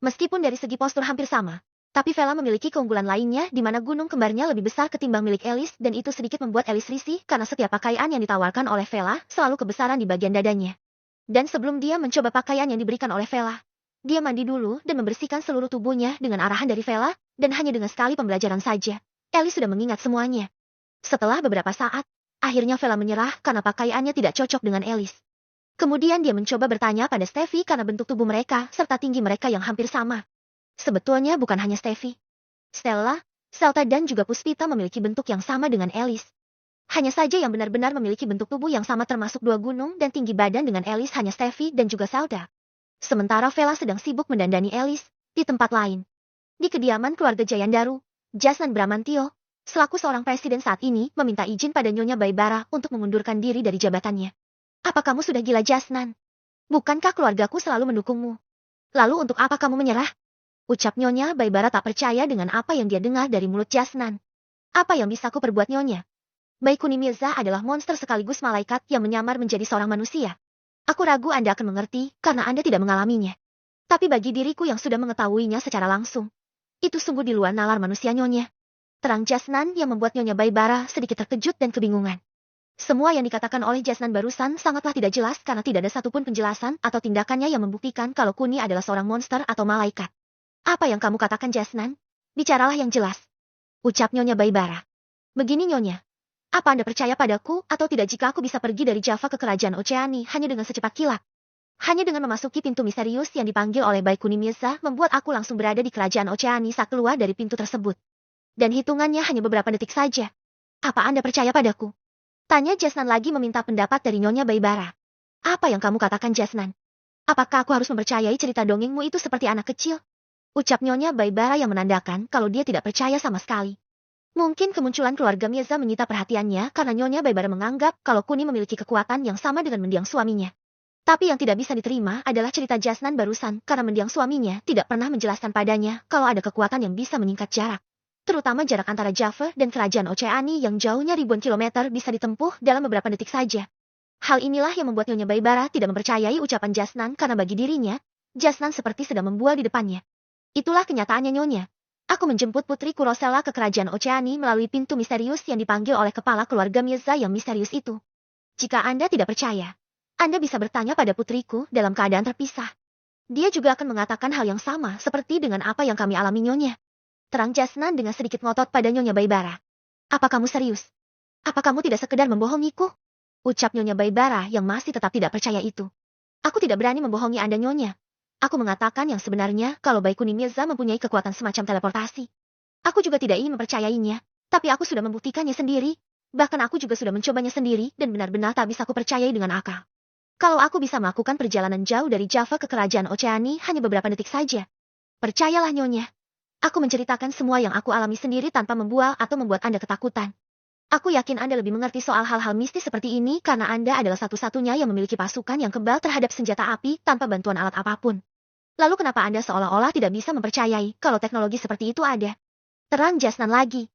Meskipun dari segi postur hampir sama, tapi Vela memiliki keunggulan lainnya di mana gunung kembarnya lebih besar ketimbang milik Alice dan itu sedikit membuat Alice risih karena setiap pakaian yang ditawarkan oleh Vela selalu kebesaran di bagian dadanya. Dan sebelum dia mencoba pakaian yang diberikan oleh Vela, dia mandi dulu dan membersihkan seluruh tubuhnya dengan arahan dari Vela, dan hanya dengan sekali pembelajaran saja, Alice sudah mengingat semuanya. Setelah beberapa saat, akhirnya Vela menyerah karena pakaiannya tidak cocok dengan Alice. Kemudian dia mencoba bertanya pada Steffi karena bentuk tubuh mereka serta tinggi mereka yang hampir sama. Sebetulnya bukan hanya Steffi. Stella, Selta dan juga Puspita memiliki bentuk yang sama dengan Alice. Hanya saja yang benar-benar memiliki bentuk tubuh yang sama termasuk dua gunung dan tinggi badan dengan Alice hanya Steffi dan juga Selta. Sementara Vela sedang sibuk mendandani Alice di tempat lain. Di kediaman keluarga Jayandaru, Jasnan Bramantio, selaku seorang presiden saat ini, meminta izin pada Nyonya Baibara untuk mengundurkan diri dari jabatannya. Apa kamu sudah gila, Jasnan? Bukankah keluargaku selalu mendukungmu? Lalu untuk apa kamu menyerah? Ucap Nyonya Baibara tak percaya dengan apa yang dia dengar dari mulut Jasnan. Apa yang bisa aku perbuat, Nyonya? Baikuni Mirza adalah monster sekaligus malaikat yang menyamar menjadi seorang manusia. Aku ragu Anda akan mengerti karena Anda tidak mengalaminya. Tapi bagi diriku yang sudah mengetahuinya secara langsung, itu sungguh di luar nalar manusia, Nyonya. Terang Jasnan yang membuat Nyonya Baibara sedikit terkejut dan kebingungan. Semua yang dikatakan oleh Jasnan barusan sangatlah tidak jelas karena tidak ada satupun penjelasan atau tindakannya yang membuktikan kalau Kuni adalah seorang monster atau malaikat. Apa yang kamu katakan, Jasnan? Bicaralah yang jelas. Ucap Nyonya Baibara. Begini, Nyonya. Apa Anda percaya padaku atau tidak jika aku bisa pergi dari Java ke kerajaan Oceani hanya dengan secepat kilat? Hanya dengan memasuki pintu misterius yang dipanggil oleh Baikuni Mirza membuat aku langsung berada di kerajaan Oceani saat keluar dari pintu tersebut. Dan hitungannya hanya beberapa detik saja. Apa Anda percaya padaku? Tanya Jasnan lagi meminta pendapat dari Nyonya Baibara. Apa yang kamu katakan, Jasnan? Apakah aku harus mempercayai cerita dongengmu itu seperti anak kecil? Ucap Nyonya Baibara yang menandakan kalau dia tidak percaya sama sekali. Mungkin kemunculan keluarga Mirza menyita perhatiannya karena Nyonya Baibara menganggap kalau Kuni memiliki kekuatan yang sama dengan mendiang suaminya. Tapi yang tidak bisa diterima adalah cerita Jasnan barusan karena mendiang suaminya tidak pernah menjelaskan padanya kalau ada kekuatan yang bisa meningkat jarak. Terutama jarak antara Java dan kerajaan Oceani yang jauhnya ribuan kilometer bisa ditempuh dalam beberapa detik saja. Hal inilah yang membuat Nyonya Baibara tidak mempercayai ucapan Jasnan karena bagi dirinya, Jasnan seperti sedang membual di depannya. Itulah kenyataannya, Nyonya. Aku menjemput putriku Rosella ke kerajaan Oceani melalui pintu misterius yang dipanggil oleh kepala keluarga Mirza yang misterius itu. Jika Anda tidak percaya, Anda bisa bertanya pada putriku dalam keadaan terpisah. Dia juga akan mengatakan hal yang sama seperti dengan apa yang kami alami, Nyonya. Terang Jasnan dengan sedikit ngotot pada Nyonya Baibara. Apa kamu serius? Apa kamu tidak sekedar membohongiku? Ucap Nyonya Baibara yang masih tetap tidak percaya itu. Aku tidak berani membohongi Anda, Nyonya. Aku mengatakan yang sebenarnya kalau Baikuni Mirza mempunyai kekuatan semacam teleportasi. Aku juga tidak ingin mempercayainya, tapi aku sudah membuktikannya sendiri. Bahkan aku juga sudah mencobanya sendiri dan benar-benar tak bisa kupercayai dengan akal. Kalau aku bisa melakukan perjalanan jauh dari Java ke kerajaan Oceani hanya beberapa detik saja. Percayalah, Nyonya. Aku menceritakan semua yang aku alami sendiri tanpa membual atau membuat Anda ketakutan. Aku yakin Anda lebih mengerti soal hal-hal mistis seperti ini karena Anda adalah satu-satunya yang memiliki pasukan yang kebal terhadap senjata api tanpa bantuan alat apapun. Lalu kenapa Anda seolah-olah tidak bisa mempercayai kalau teknologi seperti itu ada? Terang Jasnan lagi.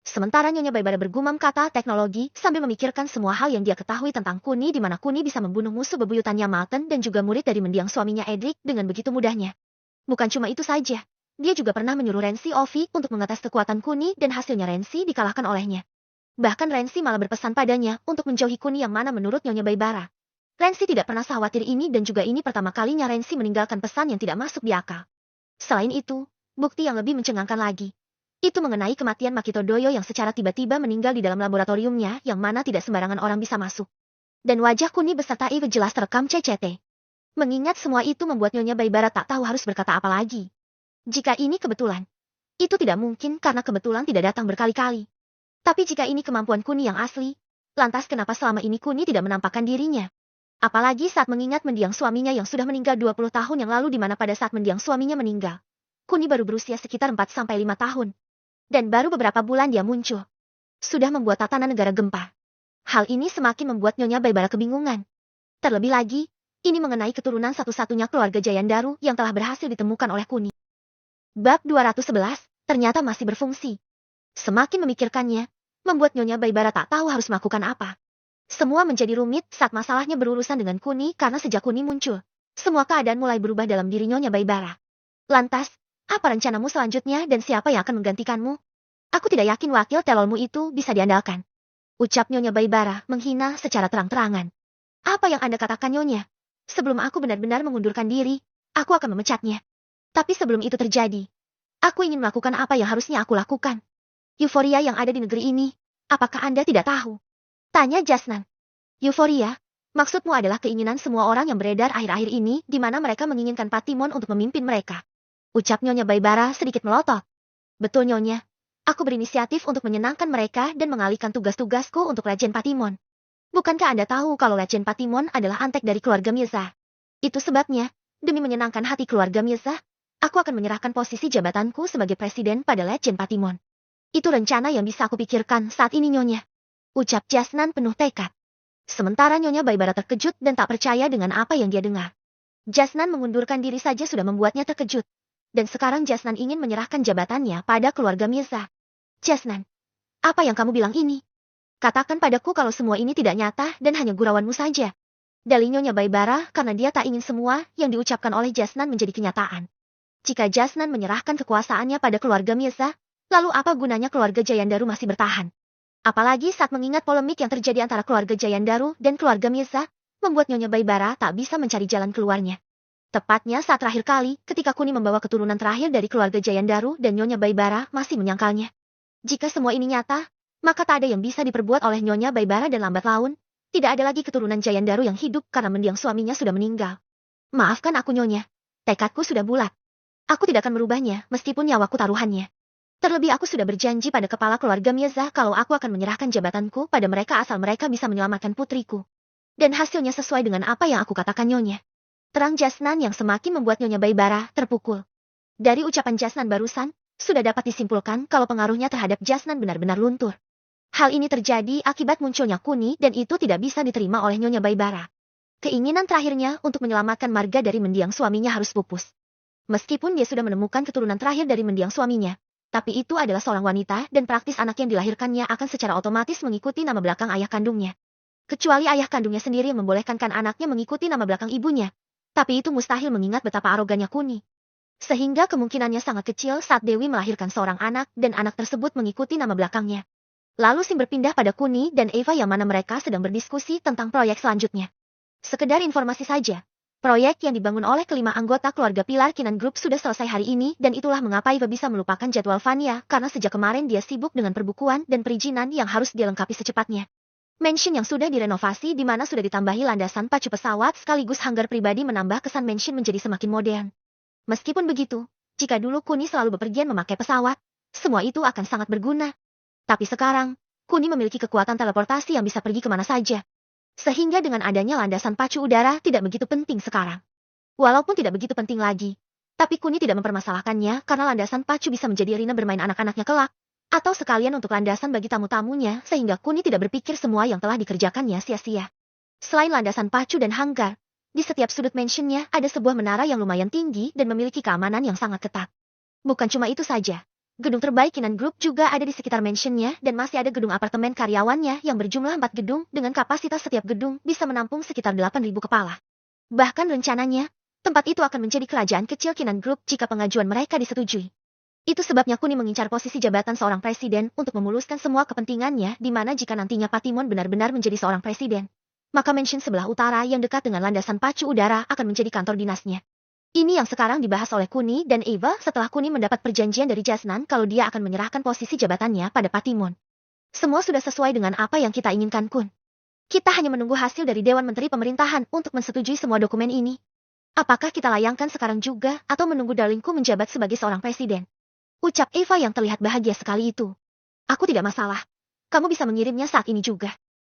Sementara Nyonya Baibara bergumam kata teknologi sambil memikirkan semua hal yang dia ketahui tentang Kuni di mana Kuni bisa membunuh musuh bebuyutannya Malton dan juga murid dari mendiang suaminya Edric dengan begitu mudahnya. Bukan cuma itu saja, dia juga pernah menyuruh Rensi Ovi untuk mengetes kekuatan Kuni dan hasilnya Rensi dikalahkan olehnya. Bahkan Rensi malah berpesan padanya untuk menjauhi Kuni yang mana menurut Nyonya Baibara. Rensi tidak pernah khawatir ini dan juga ini pertama kalinya Rensi meninggalkan pesan yang tidak masuk di akal. Selain itu, bukti yang lebih mencengangkan lagi. Itu mengenai kematian Makito Doyo yang secara tiba-tiba meninggal di dalam laboratoriumnya yang mana tidak sembarangan orang bisa masuk. Dan wajah Kuni beserta Eve jelas terekam CCT. Mengingat semua itu membuat Nyonya Baibara tak tahu harus berkata apa lagi. Jika ini kebetulan, itu tidak mungkin karena kebetulan tidak datang berkali-kali. Tapi jika ini kemampuan Kuni yang asli, lantas kenapa selama ini Kuni tidak menampakkan dirinya? Apalagi saat mengingat mendiang suaminya yang sudah meninggal 20 tahun yang lalu di mana pada saat mendiang suaminya meninggal, Kuni baru berusia sekitar 4-5 tahun. Dan baru beberapa bulan dia muncul. Sudah membuat tatanan negara gempa. Hal ini semakin membuat Nyonya Baibara kebingungan. Terlebih lagi, ini mengenai keturunan satu-satunya keluarga Jayandaru yang telah berhasil ditemukan oleh Kuni. Bab 211 ternyata masih berfungsi. Semakin memikirkannya, membuat Nyonya Baibara tak tahu harus melakukan apa. Semua menjadi rumit saat masalahnya berurusan dengan Kuni karena sejak Kuni muncul, semua keadaan mulai berubah dalam diri Nyonya Baibara. Lantas, apa rencanamu selanjutnya dan siapa yang akan menggantikanmu? Aku tidak yakin wakil telolmu itu bisa diandalkan. Ucap Nyonya Baibara menghina secara terang-terangan. Apa yang Anda katakan Nyonya? Sebelum aku benar-benar mengundurkan diri, aku akan memecatnya. Tapi sebelum itu terjadi, aku ingin melakukan apa yang harusnya aku lakukan. Euforia yang ada di negeri ini, apakah Anda tidak tahu? Tanya Jasnan. Euforia? Maksudmu adalah keinginan semua orang yang beredar akhir-akhir ini di mana mereka menginginkan Patimon untuk memimpin mereka. Ucap Nyonya Baibara sedikit melotot. Betul Nyonya, aku berinisiatif untuk menyenangkan mereka dan mengalihkan tugas-tugasku untuk Legend Patimon. Bukankah Anda tahu kalau Legend Patimon adalah antek dari keluarga Mirza? Itu sebabnya, demi menyenangkan hati keluarga Mirza, aku akan menyerahkan posisi jabatanku sebagai presiden pada Legend Patimon. Itu rencana yang bisa aku pikirkan saat ini Nyonya. Ucap Jasnan penuh tekad. Sementara Nyonya Baibara terkejut dan tak percaya dengan apa yang dia dengar. Jasnan mengundurkan diri saja sudah membuatnya terkejut. Dan sekarang Jasnan ingin menyerahkan jabatannya pada keluarga Mirza. Jasnan, apa yang kamu bilang ini? Katakan padaku kalau semua ini tidak nyata dan hanya gurauanmu saja. Dalih Nyonya Baibara karena dia tak ingin semua yang diucapkan oleh Jasnan menjadi kenyataan. Jika Jasnan menyerahkan kekuasaannya pada keluarga Mirza, lalu apa gunanya keluarga Jayandaru masih bertahan? Apalagi saat mengingat polemik yang terjadi antara keluarga Jayandaru dan keluarga Mirza, membuat Nyonya Baibara tak bisa mencari jalan keluarnya. Tepatnya saat terakhir kali, ketika Kuni membawa keturunan terakhir dari keluarga Jayandaru dan Nyonya Baibara masih menyangkalnya. Jika semua ini nyata, maka tak ada yang bisa diperbuat oleh Nyonya Baibara dan lambat laun. Tidak ada lagi keturunan Jayandaru yang hidup karena mendiang suaminya sudah meninggal. Maafkan aku Nyonya, tekadku sudah bulat. Aku tidak akan merubahnya meskipun nyawaku taruhannya. Terlebih aku sudah berjanji pada kepala keluarga Mirza kalau aku akan menyerahkan jabatanku pada mereka asal mereka bisa menyelamatkan putriku. Dan hasilnya sesuai dengan apa yang aku katakan Nyonya. Terang Jasnan yang semakin membuat Nyonya Baibara terpukul. Dari ucapan Jasnan barusan, sudah dapat disimpulkan kalau pengaruhnya terhadap Jasnan benar-benar luntur. Hal ini terjadi akibat munculnya Kuni dan itu tidak bisa diterima oleh Nyonya Baibara. Keinginan terakhirnya untuk menyelamatkan marga dari mendiang suaminya harus pupus. Meskipun dia sudah menemukan keturunan terakhir dari mendiang suaminya, tapi itu adalah seorang wanita dan praktis anak yang dilahirkannya akan secara otomatis mengikuti nama belakang ayah kandungnya. Kecuali ayah kandungnya sendiri yang membolehkan anaknya mengikuti nama belakang ibunya. Tapi itu mustahil mengingat betapa arogannya Kuni. Sehingga kemungkinannya sangat kecil saat Dewi melahirkan seorang anak dan anak tersebut mengikuti nama belakangnya. Lalu Sim berpindah pada Kuni dan Eva yang mana mereka sedang berdiskusi tentang proyek selanjutnya. Sekedar informasi saja, proyek yang dibangun oleh kelima anggota keluarga Pilar Kinan Group sudah selesai hari ini dan itulah mengapa Eva bisa melupakan jadwal Vania karena sejak kemarin dia sibuk dengan perbukuan dan perizinan yang harus dia lengkapi secepatnya. Mansion yang sudah direnovasi di mana sudah ditambahi landasan pacu pesawat sekaligus hanggar pribadi menambah kesan mansion menjadi semakin modern. Meskipun begitu, jika dulu Kuni selalu bepergian memakai pesawat, semua itu akan sangat berguna. Tapi sekarang, Kuni memiliki kekuatan teleportasi yang bisa pergi kemana saja. Sehingga dengan adanya landasan pacu udara tidak begitu penting sekarang. Walaupun tidak begitu penting lagi, tapi Kuni tidak mempermasalahkannya karena landasan pacu bisa menjadi arena bermain anak-anaknya kelak. Atau sekalian untuk landasan bagi tamu-tamunya sehingga Kuni tidak berpikir semua yang telah dikerjakannya sia-sia. Selain landasan pacu dan hanggar, di setiap sudut mansionnya ada sebuah menara yang lumayan tinggi dan memiliki keamanan yang sangat ketat. Bukan cuma itu saja. Gedung terbaik Kinan Group juga ada di sekitar mansionnya dan masih ada gedung apartemen karyawannya yang berjumlah 4 gedung dengan kapasitas setiap gedung bisa menampung sekitar 8.000 kepala. Bahkan rencananya, tempat itu akan menjadi kerajaan kecil Kinan Group jika pengajuan mereka disetujui. Itu sebabnya Kuni mengincar posisi jabatan seorang presiden untuk memuluskan semua kepentingannya di mana jika nantinya Patimon benar-benar menjadi seorang presiden, maka mansion sebelah utara yang dekat dengan landasan pacu udara akan menjadi kantor dinasnya. Ini yang sekarang dibahas oleh Kuni dan Eva setelah Kuni mendapat perjanjian dari Jasnan kalau dia akan menyerahkan posisi jabatannya pada Patimon. Semua sudah sesuai dengan apa yang kita inginkan, Kun. Kita hanya menunggu hasil dari Dewan Menteri Pemerintahan untuk menyetujui semua dokumen ini. Apakah kita layangkan sekarang juga atau menunggu darlingku menjabat sebagai seorang presiden? Ucap Eva yang terlihat bahagia sekali itu. Aku tidak masalah. Kamu bisa mengirimnya saat ini juga.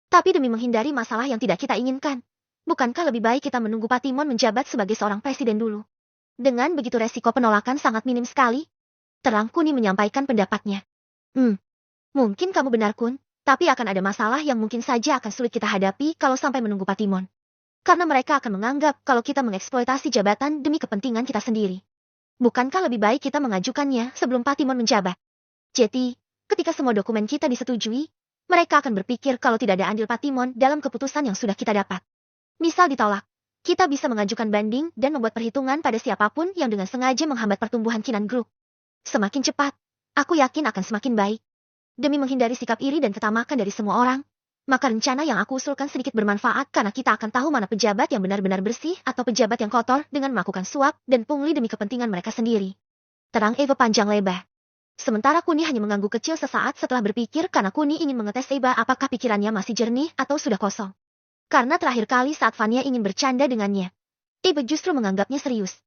Tapi demi menghindari masalah yang tidak kita inginkan, bukankah lebih baik kita menunggu Patimon menjabat sebagai seorang presiden dulu? Dengan begitu resiko penolakan sangat minim sekali. Terang Kuni menyampaikan pendapatnya. Mungkin kamu benar, Kun. Tapi akan ada masalah yang mungkin saja akan sulit kita hadapi kalau sampai menunggu Patimon. Karena mereka akan menganggap kalau kita mengeksploitasi jabatan demi kepentingan kita sendiri. Bukankah lebih baik kita mengajukannya sebelum Patimon menjabat? Jadi, ketika semua dokumen kita disetujui, mereka akan berpikir kalau tidak ada andil Patimon dalam keputusan yang sudah kita dapat. Misal ditolak, kita bisa mengajukan banding dan membuat perhitungan pada siapapun yang dengan sengaja menghambat pertumbuhan Kinan Group. Semakin cepat, aku yakin akan semakin baik. Demi menghindari sikap iri dan ketamakan dari semua orang, maka rencana yang aku usulkan sedikit bermanfaat karena kita akan tahu mana pejabat yang benar-benar bersih atau pejabat yang kotor dengan melakukan suap dan pungli demi kepentingan mereka sendiri. Terang Eva panjang lebar. Sementara Kuni hanya mengangguk kecil sesaat setelah berpikir karena Kuni ingin mengetes Eva apakah pikirannya masih jernih atau sudah kosong. Karena terakhir kali saat Vania ingin bercanda dengannya, Eva justru menganggapnya serius.